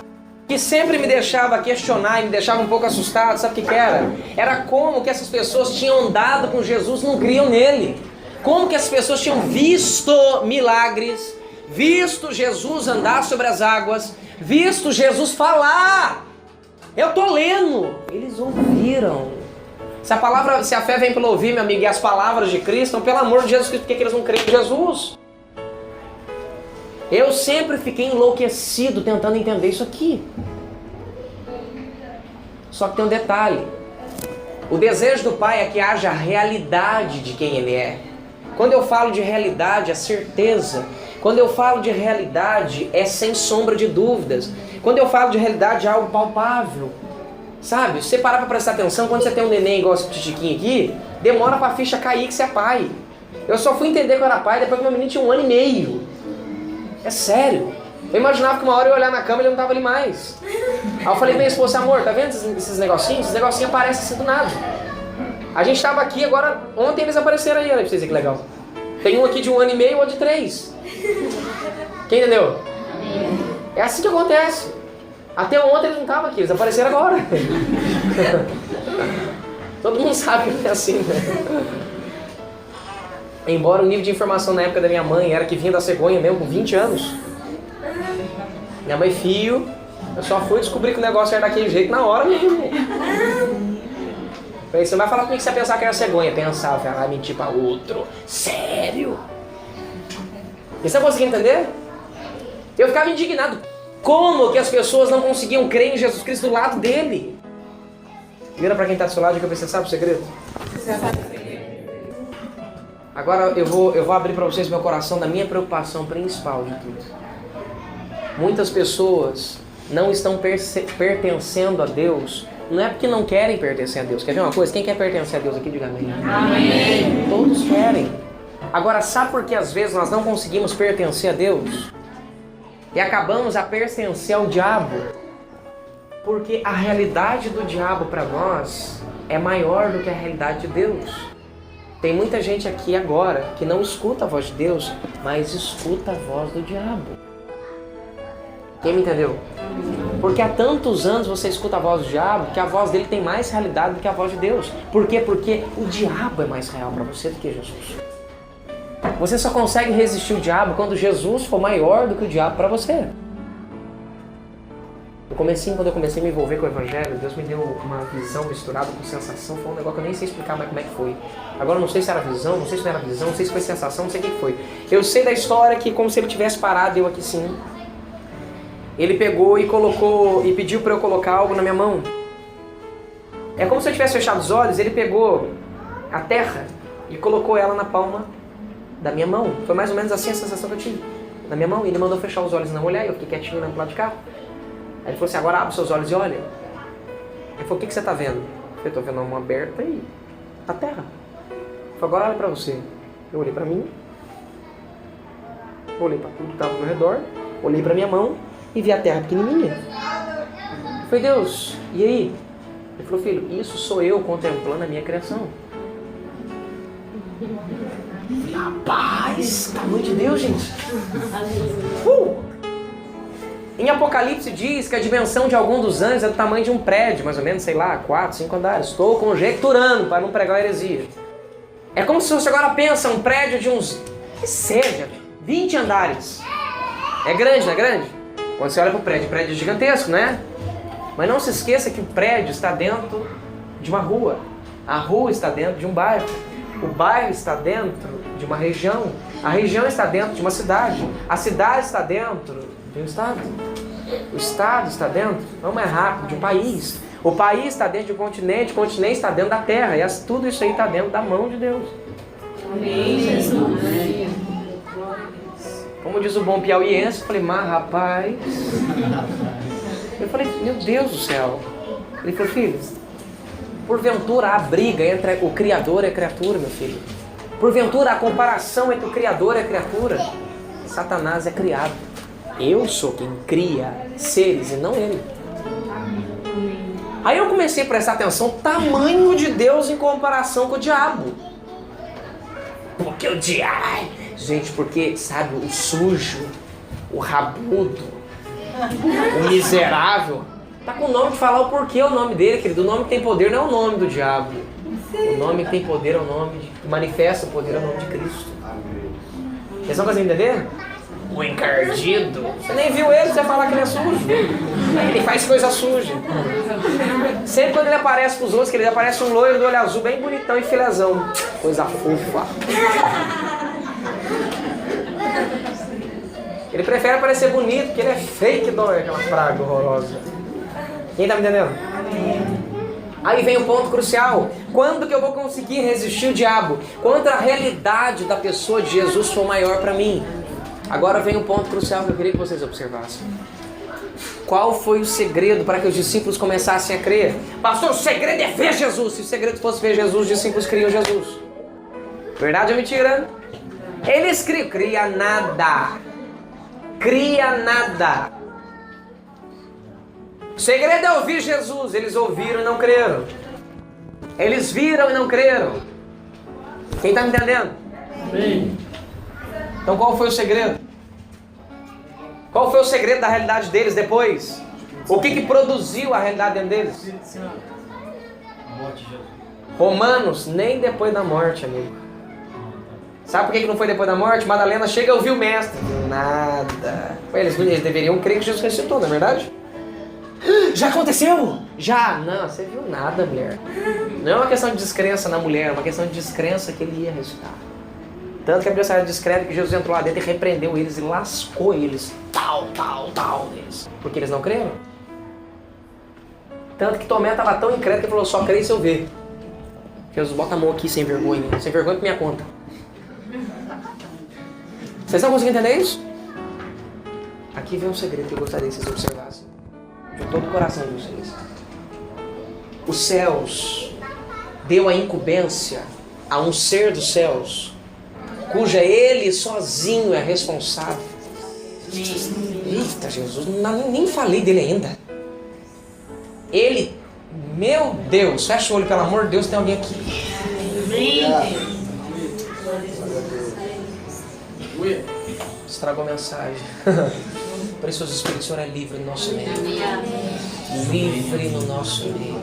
Que sempre me deixava questionar e me deixava um pouco assustado. Sabe o que era? Era como que essas pessoas tinham andado com Jesus e não criam nele. Como que essas pessoas tinham visto milagres, visto Jesus andar sobre as águas, visto Jesus falar. Eu estou lendo. Eles ouviram. Se a fé vem pelo ouvir, meu amigo, e as palavras de Cristo, então, pelo amor de Jesus Cristo, por que eles não creem em Jesus? Eu sempre fiquei enlouquecido tentando entender isso aqui. Só que tem um detalhe. O desejo do Pai é que haja realidade de quem Ele é. Quando eu falo de realidade, é certeza. Quando eu falo de realidade, é sem sombra de dúvidas. Quando eu falo de realidade, é algo palpável. Sabe, se você parar pra prestar atenção, quando você tem um neném igual esse Chiquinho aqui, demora pra ficha cair que você é pai. Eu só fui entender que eu era pai depois que meu menino tinha 1 ano e meio. É sério. Eu imaginava que uma hora eu ia olhar na cama e ele não tava ali mais. Aí eu falei pra minha esposa, amor, tá vendo esses negocinhos? Esses negocinhos aparecem assim do nada. A gente tava aqui, agora, ontem eles apareceram aí, olha pra vocês verem que legal. Tem um aqui de 1 ano e meio e outro de 3. Quem entendeu? É assim que acontece. Até ontem eles não estavam aqui, eles apareceram agora. Todo mundo sabe que é assim, né? Embora o nível de informação na época da minha mãe era que vinha da cegonha mesmo, com 20 anos. Minha mãe, filho, eu só fui descobrir que o negócio era daquele jeito na hora mesmo. Falei, você não vai falar comigo que você ia pensar que era cegonha. Pensava, vai mentir pra outro. Sério? E você não conseguia entender? Eu ficava indignado. Como que as pessoas não conseguiam crer em Jesus Cristo do lado dele? Vira pra quem tá do seu lado e diga, você sabe o segredo? Agora eu vou abrir pra vocês meu coração da minha preocupação principal de tudo. Muitas pessoas não estão pertencendo a Deus. Não é porque não querem pertencer a Deus. Quer ver uma coisa? Quem quer pertencer a Deus aqui, diga amém. Amém. Todos querem. Agora, sabe por que às vezes nós não conseguimos pertencer a Deus? E acabamos a pertencer ao diabo? Porque a realidade do diabo para nós é maior do que a realidade de Deus. Tem muita gente aqui agora que não escuta a voz de Deus, mas escuta a voz do diabo. Quem me entendeu? Porque há tantos anos você escuta a voz do diabo que a voz dele tem mais realidade do que a voz de Deus. Por quê? Porque o diabo é mais real para você do que Jesus. Você só consegue resistir o diabo quando Jesus for maior do que o diabo para você. No comecinho, quando eu comecei a me envolver com o Evangelho, Deus me deu uma visão misturada com sensação. Foi um negócio que eu nem sei explicar mais como é que foi. Agora eu não sei se era visão, não sei se não era visão, não sei se foi sensação, não sei o que foi. Eu sei da história que como se ele tivesse parado, eu aqui sim. Ele pegou e colocou, e pediu para eu colocar algo na minha mão. É como se eu tivesse fechado os olhos, ele pegou a terra e colocou ela na palma da minha mão. Foi mais ou menos assim a sensação que eu tive na minha mão. E ele mandou fechar os olhos e não olhar, e eu fiquei quietinho olhando pro lado de cá. Aí ele falou assim, agora abre seus olhos e olha. Ele falou, o que você tá vendo? Eu falei, tô vendo uma mão aberta e a terra. Ele falou, agora olha pra você. Eu olhei pra mim, olhei pra tudo que tava ao meu redor, olhei pra minha mão e vi a terra pequenininha. Eu falei, Deus, e aí? Ele falou, filho, isso sou eu contemplando a minha criação. Eu falei, rapaz, tamanho de Deus, gente. Em Apocalipse diz que a dimensão de algum dos anjos é do tamanho de um prédio, mais ou menos, sei lá, 4, 5 andares. Estou conjecturando para não pregar heresia. É como se você agora pensa um prédio de uns, que seja, 20 andares. É grande, não é grande? Quando você olha para o prédio é gigantesco, né? Mas não se esqueça que o prédio está dentro de uma rua. A rua está dentro de um bairro. O bairro está dentro de uma região. A região está dentro de uma cidade. A cidade está dentro de um estado. O estado está dentro, não é rápido, de um país. O país está dentro do continente, o continente está dentro da terra. E tudo isso aí está dentro da mão de Deus. Amém, Jesus. Como diz o bom piauiense, eu falei, mas rapaz... Eu falei, meu Deus do céu. Ele falou, filho, porventura a briga entre o Criador e a criatura, meu filho. Porventura a comparação entre o Criador e a criatura. Satanás é criado. Eu sou quem cria seres e não ele. Aí eu comecei a prestar atenção, tamanho de Deus em comparação com o diabo. Porque o diabo... Gente, porque, sabe, o sujo, o rabudo, o miserável, tá com o nome de falar o porquê o nome dele, querido. O nome que tem poder não é o nome do diabo. O nome que tem poder é o nome que manifesta o poder, é o nome de Cristo. Vocês estão conseguindo entender? O encardido. Você nem viu ele, você vai falar que ele é sujo. Ele faz coisa suja. Sempre quando ele aparece pros outros, que ele aparece um loiro do olho azul, bem bonitão e filezão. Coisa fofa. Ele prefere parecer bonito, porque ele é fake, dói aquela praga horrorosa. Quem tá me entendendo? Aí vem o ponto crucial. Quando que eu vou conseguir resistir o diabo? Quando a realidade da pessoa de Jesus for maior para mim. Agora vem o ponto crucial que eu queria que vocês observassem. Qual foi o segredo para que os discípulos começassem a crer? Pastor, o segredo é ver Jesus. Se o segredo fosse ver Jesus, os discípulos criam Jesus. Verdade ou mentira? Eles criam. Cria nada. Cria nada. O segredo é ouvir Jesus. Eles ouviram e não creram. Eles viram e não creram. Quem está me entendendo? Sim. Então qual foi o segredo? Qual foi o segredo da realidade deles depois? O que produziu a realidade dentro deles? A morte de Jesus. Romanos, nem depois da morte, amigo. Sabe por que não foi depois da morte? Madalena chega e ouviu o mestre. Nada. Eles deveriam crer que Jesus ressuscitou, não é verdade? Já aconteceu? Já? Não, você viu nada, mulher. Não é uma questão de descrença na mulher, é uma questão de descrença que ele ia ressuscitar. Tanto que a Bíblia sai descreve que Jesus entrou lá dentro e repreendeu eles e lascou eles. Tal neles. Porque eles não creram. Tanto que Tomé estava tão incrédulo que ele falou, só creio se eu ver. Jesus, bota a mão aqui sem vergonha. Sem vergonha por minha conta. Vocês estão conseguindo entender isso? Aqui vem um segredo que eu gostaria que vocês observassem. De todo o coração de vocês. Os céus deu a incumbência a um ser dos céus, cuja ele sozinho é responsável. Eita, Jesus, nem falei dele ainda. Ele, meu Deus, fecha o olho, pelo amor de Deus, tem alguém aqui. Estragou a mensagem. Precioso Espírito, o Senhor é livre no nosso meio. Livre no nosso meio.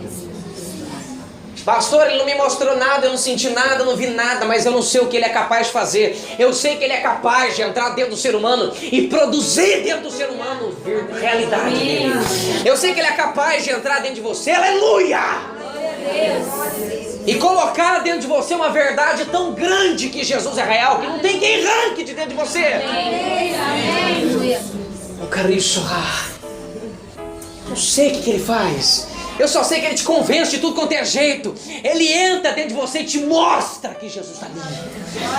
Pastor, ele não me mostrou nada, eu não senti nada, eu não vi nada, mas eu não sei o que ele é capaz de fazer. Eu sei que ele é capaz de entrar dentro do ser humano e produzir dentro do ser humano realidade dele. Eu sei que ele é capaz de entrar dentro de você, aleluia! E colocar dentro de você uma verdade tão grande que Jesus é real, que não tem quem arranque de dentro de você. Eu quero isso. Não sei o que ele faz. Eu só sei que ele te convence de tudo quanto é jeito. Ele entra dentro de você e te mostra que Jesus está ali.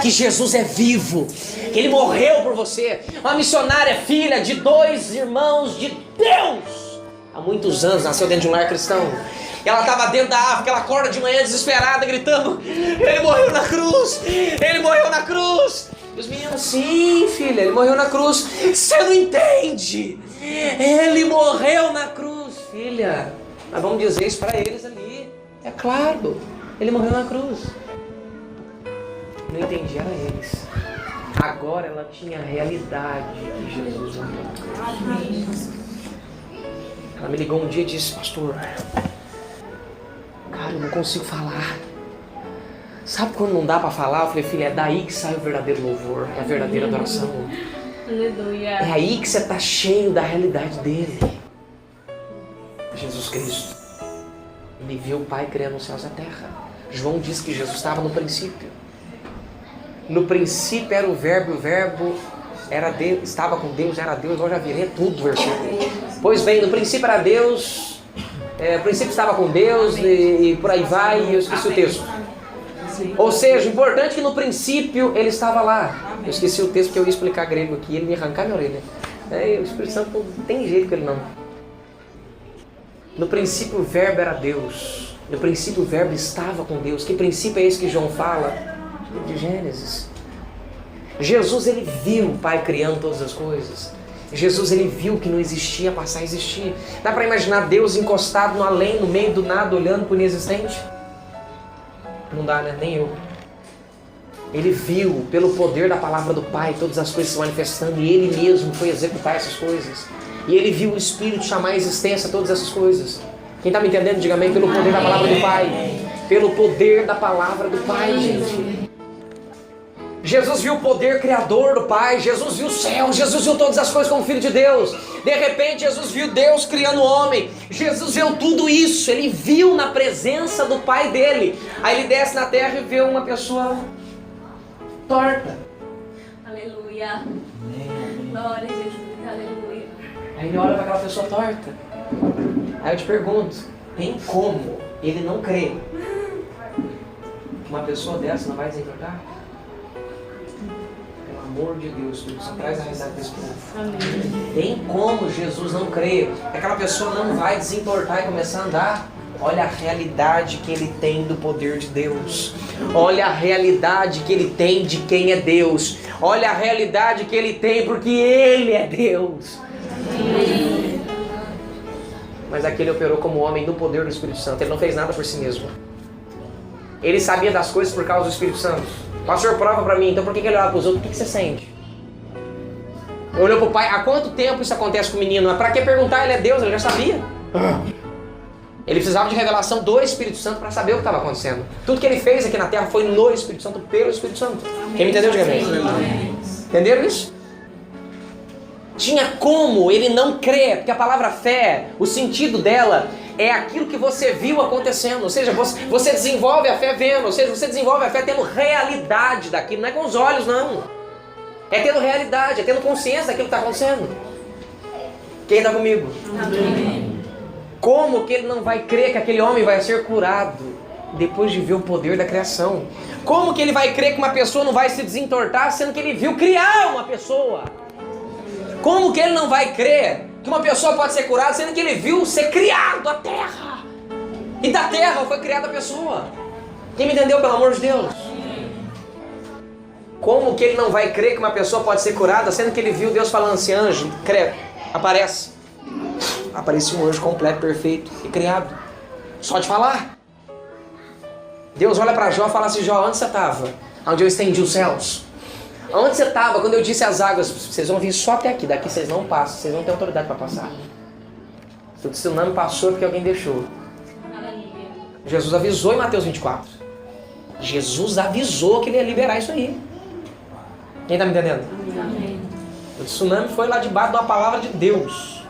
Que Jesus é vivo. Que ele morreu por você. Uma missionária filha de 2 irmãos de Deus. Há muitos anos nasceu dentro de um lar cristão. Ela estava dentro da África. Ela acorda de manhã desesperada gritando: ele morreu na cruz. Ele morreu na cruz. E os meninos: sim, filha, ele morreu na cruz. Você não entende. Ele morreu na cruz, filha. Mas vamos dizer isso para eles ali. É claro, ele morreu na cruz. Não entendi, era eles. Agora ela tinha a realidade que Jesus morreu na cruz. Ela me ligou um dia e disse: pastor, cara, eu não consigo falar. Sabe quando não dá para falar? Eu falei: filha, é daí que sai o verdadeiro louvor, é a verdadeira adoração. Aleluia. É aí que você está cheio da realidade dele. Jesus Cristo. Ele viu o Pai criando os céus e a terra. João diz que Jesus estava no princípio. No princípio era o verbo, e o verbo era Deus, estava com Deus, era Deus. Hoje já virei tudo, versículo. Pois bem, no princípio era Deus, o princípio estava com Deus e por aí vai, e eu esqueci o texto. Ou seja, importante que no princípio ele estava lá. Eu esqueci o texto porque eu ia explicar grego aqui, ele me arrancar minha orelha. O Espírito Santo não tem jeito com ele não. No princípio o verbo era Deus. No princípio o verbo estava com Deus. Que princípio é esse que João fala? De Gênesis. Jesus, ele viu o Pai criando todas as coisas. Jesus, ele viu que não existia, passar a existir. Dá para imaginar Deus encostado no além, no meio do nada, olhando para o inexistente? Não dá, né? Nem eu. Ele viu, pelo poder da palavra do Pai, todas as coisas se manifestando, e ele mesmo foi executar essas coisas. E ele viu o Espírito chamar à existência todas essas coisas. Quem está me entendendo, diga amém, pelo poder da palavra do Pai. Pelo poder da palavra do Pai, gente. Jesus viu o poder criador do Pai, Jesus viu o céu, Jesus viu todas as coisas como Filho de Deus. De repente Jesus viu Deus criando o homem, Jesus viu tudo isso, ele viu na presença do Pai dele. Aí ele desce na terra e vê uma pessoa torta. Aleluia. Glória a Jesus, aleluia. Aí ele olha para aquela pessoa torta. Aí eu te pergunto, tem como ele não crer que uma pessoa dessa não vai desencarnar? Pelo amor de Deus, Espírito Santo, traz a realidade desse povo. Amém. Tem como Jesus não crer que aquela pessoa não vai desentortar e começar a andar? Olha a realidade que ele tem do poder de Deus. Olha a realidade que ele tem de quem é Deus. Olha a realidade que ele tem porque ele é Deus. Amém. Mas aqui ele operou como homem no poder do Espírito Santo. Ele não fez nada por si mesmo. Ele sabia das coisas por causa do Espírito Santo. Pastor, prova pra mim, então por que ele olhava para os outros? O que você sente? Olhou pro pai, há quanto tempo isso acontece com o menino? Pra que perguntar? Ele é Deus, ele já sabia. Ele precisava de revelação do Espírito Santo para saber o que estava acontecendo. Tudo que ele fez aqui na terra foi no Espírito Santo, pelo Espírito Santo. Amém. Quem me entendeu, diga amém. Entenderam isso? Tinha como ele não crer, porque a palavra fé, o sentido dela é aquilo que você viu acontecendo. Ou seja, você desenvolve a fé vendo, ou seja, você desenvolve a fé tendo realidade daquilo, não é com os olhos não. É tendo realidade, é tendo consciência daquilo que está acontecendo. Quem está comigo? Amém. Como que ele não vai crer que aquele homem vai ser curado depois de ver o poder da criação? Como que ele vai crer que uma pessoa não vai se desentortar sendo que ele viu criar uma pessoa? Como que ele não vai crer que uma pessoa pode ser curada sendo que ele viu ser criado a terra? E da terra foi criada a pessoa. Quem me entendeu, pelo amor de Deus? Como que ele não vai crer que uma pessoa pode ser curada sendo que ele viu Deus falando assim, anjo, aparece. Aparecia um anjo completo, perfeito e criado. Só de falar. Deus olha para Jó e fala assim, Jó, onde você estava? Onde eu estendi os céus. Onde você estava quando eu disse às águas, vocês vão vir só até aqui, daqui vocês não passam, vocês não têm autoridade para passar. Se o tsunami passou é porque alguém deixou. Jesus avisou em Mateus 24. Jesus avisou que ele ia liberar isso aí. Quem está me entendendo? Amém. O tsunami foi lá debaixo de uma palavra de Deus.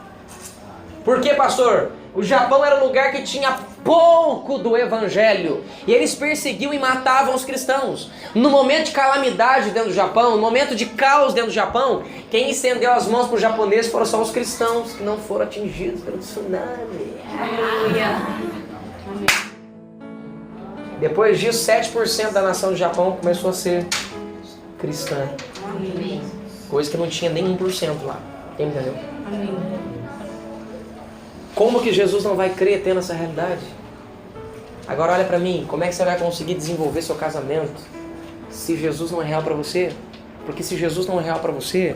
Por quê, pastor? O Japão era um lugar que tinha pouco do evangelho. E eles perseguiam e matavam os cristãos. No momento de calamidade dentro do Japão, no momento de caos dentro do Japão, quem estendeu as mãos para os japoneses foram só os cristãos que não foram atingidos pelo tsunami. Aleluia. Depois disso, 7% da nação do Japão começou a ser cristã. Amém. Coisa que não tinha nem 1% lá. Quem entendeu? Amém. Como que Jesus não vai crer tendo essa realidade? Agora olha pra mim, como é que você vai conseguir desenvolver seu casamento se Jesus não é real pra você? Porque se Jesus não é real pra você,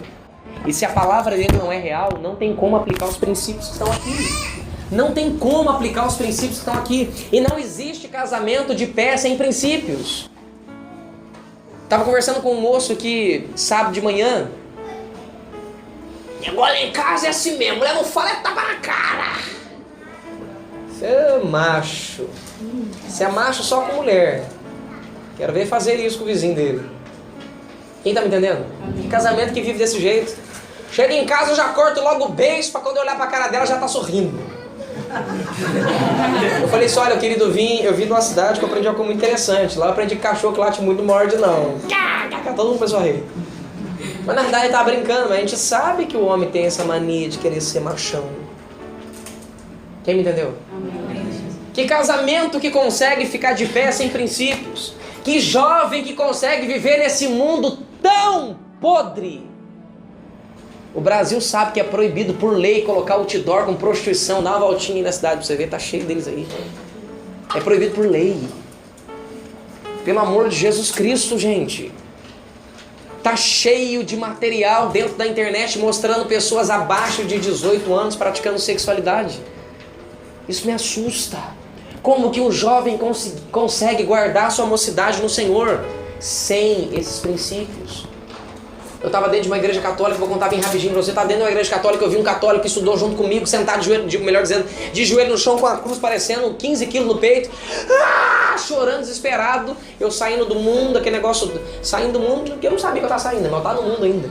e se a palavra dele não é real, não tem como aplicar os princípios que estão aqui. Não tem como aplicar os princípios que estão aqui. E não existe casamento de pé sem princípios. Tava conversando com um moço aqui sábado de manhã. E agora em casa é assim mesmo, mulher não fala, é tapa na cara. Você é macho. Você é macho só com mulher. Quero ver fazer isso com o vizinho dele. Quem tá me entendendo? Que casamento que vive desse jeito. Chega em casa, eu já corto logo o beijo pra quando eu olhar pra cara dela, já tá sorrindo. Eu falei assim, olha, querido, eu vim de uma cidade que eu aprendi algo muito interessante. Lá eu aprendi que cachorro que late muito não morde, não. Todo mundo começou a rir. Mas na verdade ele tava brincando, mas a gente sabe que o homem tem essa mania de querer ser machão. Quem me entendeu? Amém. Que casamento que consegue ficar de pé sem princípios? Que jovem que consegue viver nesse mundo tão podre? O Brasil sabe que é proibido por lei colocar outdoor com prostituição. Dá uma voltinha aí na cidade pra você ver, tá cheio deles aí. É proibido por lei. Pelo amor de Jesus Cristo, gente. Tá cheio de material dentro da internet mostrando pessoas abaixo de 18 anos praticando sexualidade. Isso me assusta. Como que um jovem consegue guardar sua mocidade no Senhor sem esses princípios? Eu estava dentro de uma igreja católica, vou contar bem rapidinho pra você. Estava dentro de uma igreja católica, eu vi um católico que estudou junto comigo, sentado de joelho, melhor dizendo, de joelho no chão com a cruz parecendo 15 quilos no peito, chorando, desesperado. Eu saindo do mundo, aquele negócio, saindo do mundo, porque eu não sabia que eu estava saindo, mas eu estava no mundo ainda.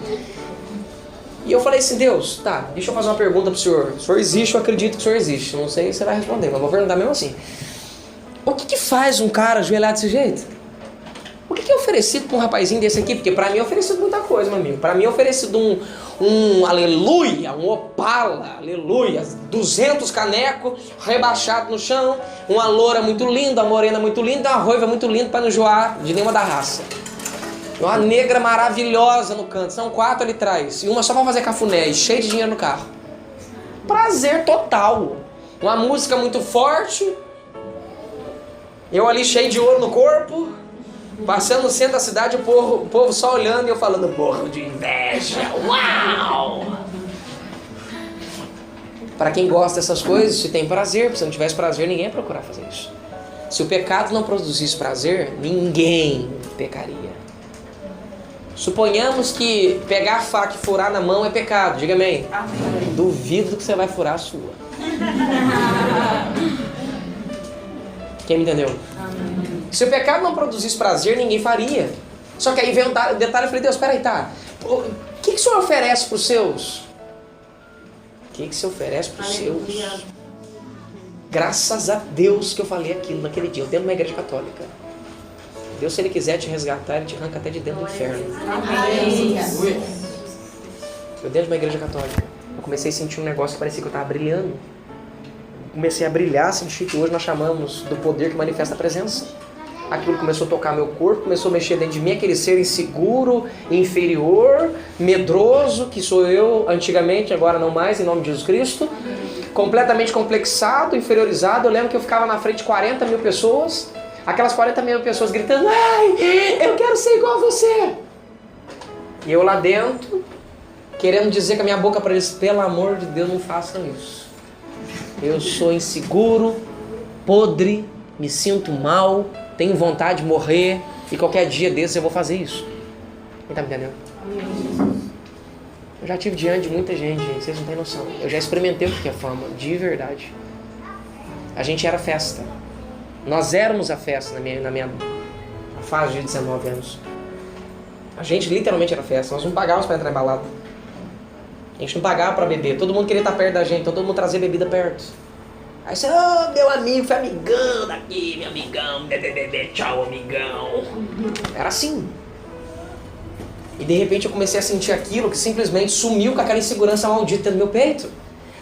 E eu falei assim, Deus, tá, deixa eu fazer uma pergunta pro senhor. O senhor existe, eu acredito que o senhor existe. Não sei se você vai responder, mas vou perguntar mesmo assim. O que faz um cara ajoelhar desse jeito? O que é oferecido pra um rapazinho desse aqui? Porque pra mim é oferecido muita coisa, meu amigo. Pra mim é oferecido um aleluia, um opala, aleluia, 200 canecos, rebaixado no chão, uma loura muito linda, uma morena muito linda, uma ruiva muito linda pra não enjoar de nenhuma da raça. Uma negra maravilhosa no canto, são 4 ali atrás, e uma só pra fazer cafuné, e cheio de dinheiro no carro. Prazer total. Uma música muito forte, eu ali cheio de ouro no corpo, passando no centro da cidade, o povo só olhando e eu falando, morro de inveja, uau! Para quem gosta dessas coisas, se tem prazer, se não tivesse prazer, ninguém ia procurar fazer isso. Se o pecado não produzisse prazer, ninguém pecaria. Suponhamos que pegar a faca e furar na mão é pecado, diga amém. Amém. Duvido que você vai furar a sua. Quem me entendeu? Amém. Se o pecado não produzisse prazer, ninguém faria. Só que aí vem um detalhe, eu falei, Deus, peraí, tá. O que o Senhor oferece para os seus? O que você oferece para os seus? Graças a Deus que eu falei aquilo naquele dia, eu dentro de uma igreja católica. Deus, se Ele quiser te resgatar, Ele te arranca até de dentro do inferno. Amém. Eu dentro de uma igreja católica, eu comecei a sentir um negócio que parecia que eu estava brilhando. Comecei a brilhar, senti que hoje nós chamamos do poder que manifesta a presença. Aquilo começou a tocar meu corpo, começou a mexer dentro de mim, aquele ser inseguro, inferior, medroso, que sou eu antigamente, agora não mais, em nome de Jesus Cristo. Completamente complexado, inferiorizado. Eu lembro que eu ficava na frente de 40 mil pessoas, aquelas 40 mil pessoas gritando, ai, eu quero ser igual a você. E eu lá dentro, querendo dizer com a minha boca para eles, pelo amor de Deus, não façam isso. Eu sou inseguro, podre, me sinto mal, tenho vontade de morrer e qualquer dia desses eu vou fazer isso. Quem tá me entendendo? Eu já estive diante de muita gente, vocês não têm noção. Eu já experimentei o que é fama, de verdade. A gente era festa. Nós éramos a festa na minha fase de 19 anos. A gente literalmente era festa. Nós não pagávamos para entrar em balada. A gente não pagava para beber. Todo mundo queria estar perto da gente, então todo mundo trazia bebida perto. Aí você, meu amigo, foi amigão daqui, meu amigão, bebê, tchau, amigão. Era assim. E de repente eu comecei a sentir aquilo que simplesmente sumiu com aquela insegurança maldita no meu peito.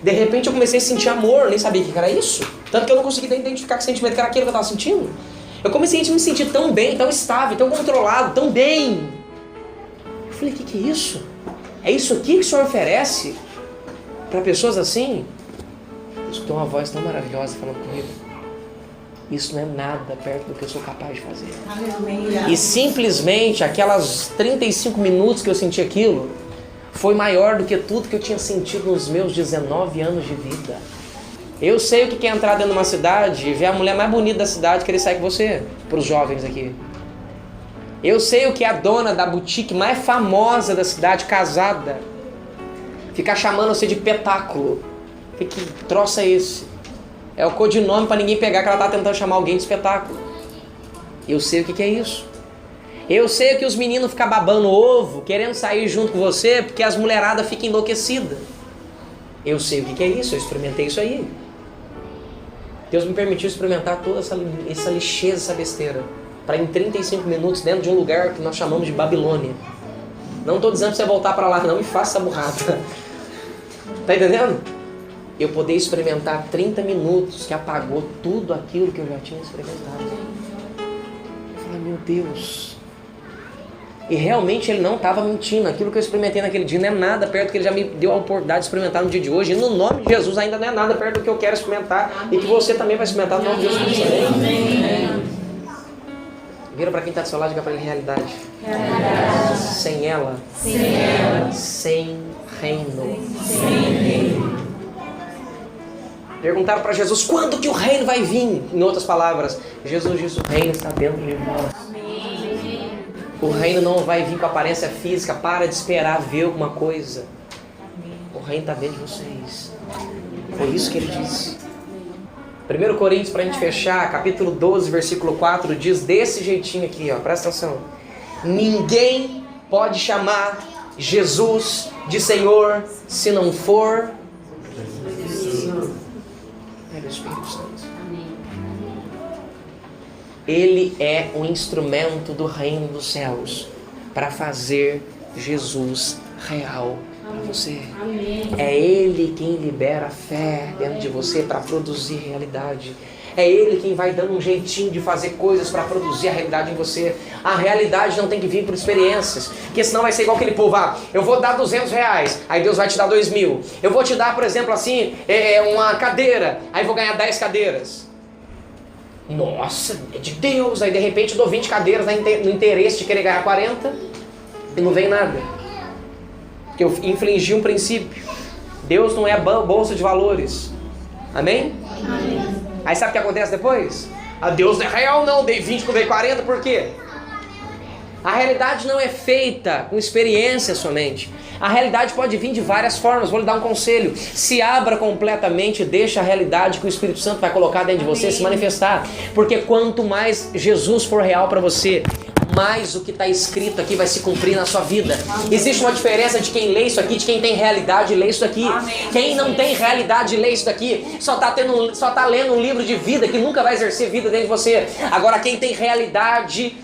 De repente eu comecei a sentir amor, nem sabia o que era isso. Tanto que eu não conseguia identificar que sentimento que era aquilo que eu estava sentindo. Eu comecei a me sentir tão bem, tão estável, tão controlado, tão bem. Eu falei, o que é isso? É isso aqui que o Senhor oferece para pessoas assim? Eu escutei uma voz tão maravilhosa falando comigo. Isso não é nada perto do que eu sou capaz de fazer. Aleluia. E simplesmente aquelas 35 minutos que eu senti aquilo foi maior do que tudo que eu tinha sentido nos meus 19 anos de vida. Eu sei o que é entrar dentro de uma cidade e ver a mulher mais bonita da cidade querer sair com você, para os jovens aqui. Eu sei o que é a dona da boutique mais famosa da cidade, casada, ficar chamando você de petáculo. Que troço é esse? É o codinome para ninguém pegar que ela tá tentando chamar alguém de espetáculo. Eu sei o que é isso. Eu sei que os meninos ficam babando ovo, querendo sair junto com você, porque as mulheradas ficam enlouquecidas. Eu sei o que é isso, eu experimentei isso aí. Deus me permitiu experimentar toda essa lixeza, essa besteira, para em 35 minutos dentro de um lugar que nós chamamos de Babilônia. Não estou dizendo para você voltar para lá, não me faça essa burrada. Tá entendendo? eu poder experimentar 30 minutos que apagou tudo aquilo que eu já tinha experimentado. Eu falei, meu Deus. E realmente ele não estava mentindo. Aquilo que eu experimentei naquele dia não é nada perto do que ele já me deu a oportunidade de experimentar no dia de hoje. E no nome de Jesus ainda não é nada perto do que eu quero experimentar. E que você também vai experimentar no nome de Jesus. Amém. Vira para quem está do seu lado e diga para ele realidade. Sem ela. Sem reino. Perguntaram para Jesus, quando que o reino vai vir? Em outras palavras, Jesus disse, o reino está dentro de nós. O reino não vai vir com aparência física. Para de esperar ver alguma coisa. O reino está dentro de vocês. Foi isso que ele disse. 1 Coríntios, para a gente fechar, capítulo 12, versículo 4, diz desse jeitinho aqui, ó, presta atenção. Ninguém pode chamar Jesus de Senhor se não for o Espírito Santo. Ele é um instrumento do reino dos céus para fazer Jesus real para você. É Ele quem libera a fé dentro de você para produzir realidade. É Ele quem vai dando um jeitinho de fazer coisas para produzir a realidade em você. A realidade não tem que vir por experiências, porque senão vai ser igual aquele povo, eu vou dar R$200, aí Deus vai te dar 2.000. Eu vou te dar, por exemplo, assim, uma cadeira, aí vou ganhar 10 cadeiras. Nossa, é de Deus. Aí de repente eu dou 20 cadeiras no interesse de querer ganhar 40 e não vem nada. Porque eu infringi um princípio. Deus não é bolsa de valores. Amém? Amém. Aí sabe o que acontece depois? Deus não é real não, dei 20 que eu dei 40, por quê? A realidade não é feita com experiência somente. A realidade pode vir de várias formas. Vou lhe dar um conselho. Se abra completamente, deixa a realidade que o Espírito Santo vai colocar dentro de você se manifestar. Porque quanto mais Jesus for real para você, mais o que está escrito aqui vai se cumprir na sua vida. Existe uma diferença de quem lê isso aqui, de quem tem realidade e lê isso daqui. Quem não tem realidade e lê isso daqui, só está lendo um livro de vida que nunca vai exercer vida dentro de você. Agora quem tem realidade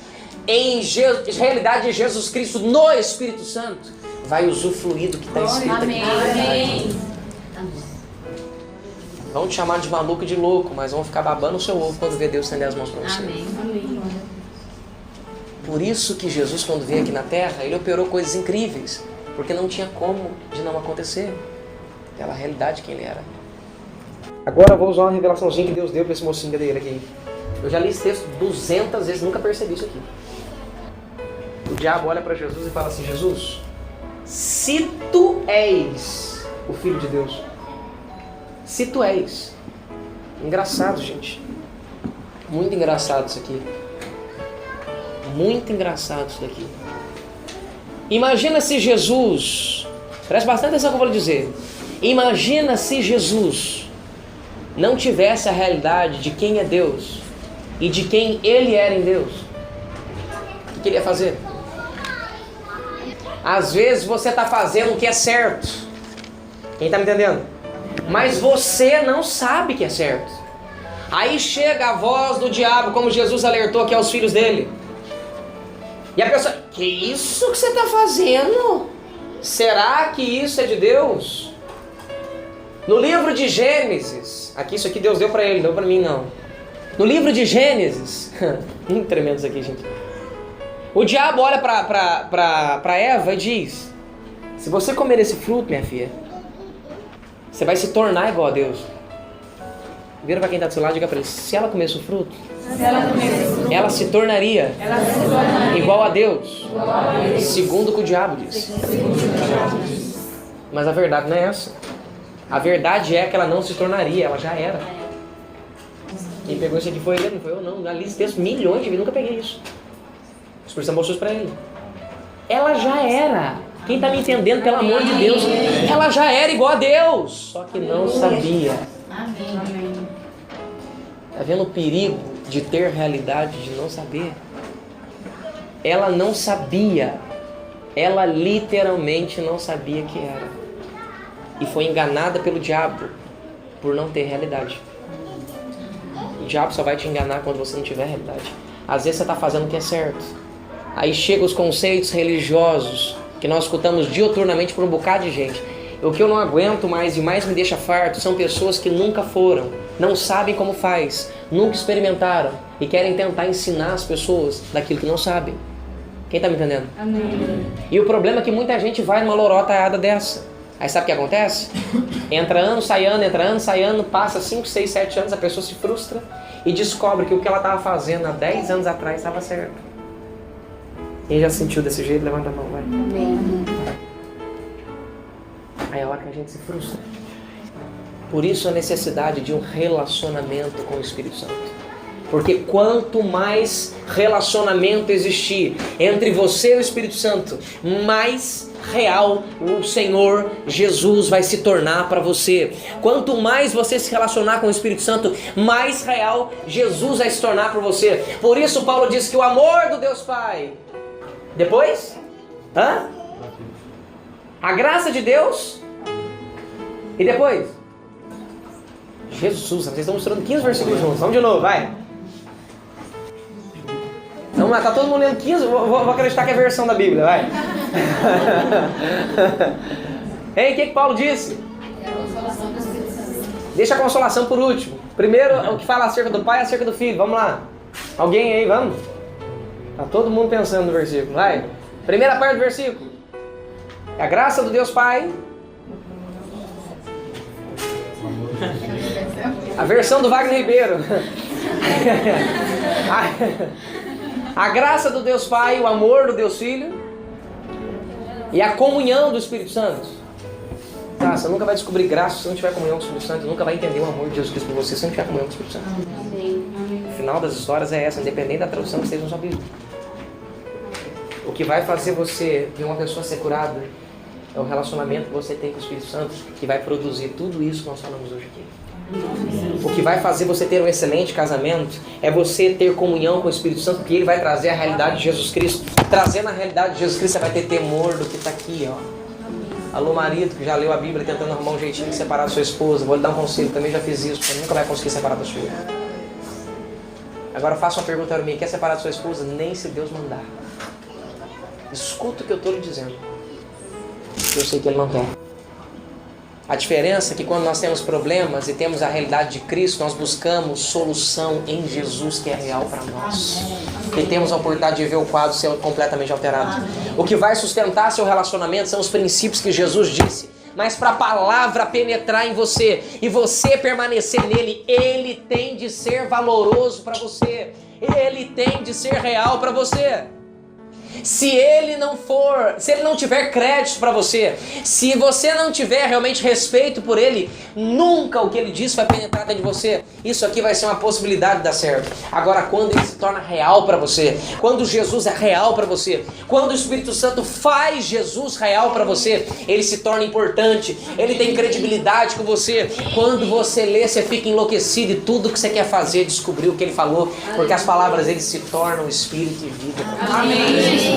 em Jesus Cristo no Espírito Santo, vai usufruir do que está escrito aqui. Amém. Vão te chamar de maluco e de louco, mas vão ficar babando o seu ovo quando vê Deus estender as mãos para você. Amém. Por isso que Jesus, quando veio aqui na terra, ele operou coisas incríveis, porque não tinha como de não acontecer. Pela realidade que ele era. Agora eu vou usar uma revelaçãozinha que Deus deu para esse mocinho dele aqui. Eu já li esse texto 200 vezes, nunca percebi isso aqui. O diabo olha para Jesus e fala assim, Jesus, se tu és o Filho de Deus, se tu és. Engraçado, gente. Muito engraçado isso aqui. Muito engraçado isso daqui. Imagina se Jesus, preste bastante atenção no que eu vou lhe dizer. Imagina se Jesus não tivesse a realidade de quem é Deus e de quem Ele era em Deus. O que ele ia fazer? Às vezes você está fazendo o que é certo. Quem está me entendendo? Mas você não sabe que é certo. Aí chega a voz do diabo, como Jesus alertou aqui aos filhos dele. E a pessoa, que isso que você está fazendo? Será que isso é de Deus? No livro de Gênesis, aqui isso aqui Deus deu para ele, não deu para mim não. No livro de Gênesis, muito tremendo isso aqui, gente. O diabo olha para Eva e diz, se você comer esse fruto, minha filha, você vai se tornar igual a Deus. Vira para quem está do seu lado e diga para ele, se ela comesse o fruto, ela se tornaria igual a Deus, segundo o que o diabo disse. Mas a verdade não é essa. A verdade é que ela não se tornaria, ela já era. Quem pegou isso aqui foi ele, não foi eu não. Na lista texto milhões de vezes, nunca peguei isso. O Espírito Santo mostrou isso para ele. Ela já era. Quem está me entendendo, pelo amor de Deus, ela já era igual a Deus, só que não sabia. Amém. Está vendo o perigo de ter realidade, de não saber? Ela não sabia. Ela literalmente não sabia que era. E foi enganada pelo diabo por não ter realidade. O diabo só vai te enganar quando você não tiver realidade. Às vezes você está fazendo o que é certo. Aí chegam os conceitos religiosos que nós escutamos diuturnamente por um bocado de gente. O que eu não aguento mais e mais me deixa farto são pessoas que nunca foram, não sabem como faz, nunca experimentaram e querem tentar ensinar as pessoas daquilo que não sabem. Quem tá me entendendo? Amém. E o problema é que muita gente vai numa lorotaiada dessa. Aí sabe o que acontece? Entra ano, sai ano, passa 5, 6, 7 anos, a pessoa se frustra e descobre que o que ela estava fazendo há 10 anos atrás estava certo. Quem já sentiu desse jeito? Levanta a mão, vai. Amém. Aí é a hora que a gente se frustra. Por isso a necessidade de um relacionamento com o Espírito Santo. Porque quanto mais relacionamento existir entre você e o Espírito Santo, mais real o Senhor Jesus vai se tornar para você. Quanto mais você se relacionar com o Espírito Santo, mais real Jesus vai se tornar para você. Por isso Paulo diz que o amor do Deus Pai. Depois? A graça de Deus. E depois? Jesus. Vocês estão mostrando 15 versículos juntos. Vamos de novo, vai. Vamos lá, tá todo mundo lendo 15, vou acreditar que é a versão da Bíblia, vai. Hein, o que Paulo disse? Deixa a consolação por último. Primeiro, o que fala acerca do Pai e acerca do Filho, vamos lá. Alguém aí, vamos? Tá todo mundo pensando no versículo, vai. Primeira parte do versículo. A graça do Deus Pai. A versão do Wagner Ribeiro. A graça do Deus Pai, o amor do Deus Filho e a comunhão do Espírito Santo. Tá, você nunca vai descobrir graça se não tiver comunhão com o Espírito Santo. Você nunca vai entender o amor de Jesus Cristo por você se não tiver comunhão com o Espírito Santo. O final das histórias é essa, independente da tradução que esteja na sua Bíblia. O que vai fazer você ver uma pessoa ser curada é o relacionamento que você tem com o Espírito Santo, que vai produzir tudo isso que nós falamos hoje aqui. O que vai fazer você ter um excelente casamento é você ter comunhão com o Espírito Santo, porque ele vai trazer a realidade de Jesus Cristo. Trazendo a realidade de Jesus Cristo, você vai ter temor do que está aqui, ó. Alô, marido que já leu a Bíblia tentando arrumar um jeitinho de separar da sua esposa, vou lhe dar um conselho, também já fiz isso, você nunca vai conseguir separar da sua. Agora faça uma pergunta para mim: quer separar da sua esposa? Nem se Deus mandar. Escuta o que eu estou lhe dizendo. Eu sei que ele não quer. A diferença é que quando nós temos problemas e temos a realidade de Cristo, nós buscamos solução em Jesus, que é real para nós. E temos a oportunidade de ver o quadro ser completamente alterado. O que vai sustentar seu relacionamento são os princípios que Jesus disse. Mas para a palavra penetrar em você e você permanecer nele, ele tem de ser valoroso para você. Ele tem de ser real para você. Se ele não tiver crédito para você, se você não tiver realmente respeito por ele, nunca o que ele disse vai penetrar dentro de você. Isso aqui vai ser uma possibilidade de dar certo. Agora, quando ele se torna real para você, quando Jesus é real para você, quando o Espírito Santo faz Jesus real para você, ele se torna importante, ele tem credibilidade com você. Quando você lê, você fica enlouquecido e tudo que você quer fazer, descobrir o que ele falou, porque as palavras dele se tornam espírito e vida. Amém.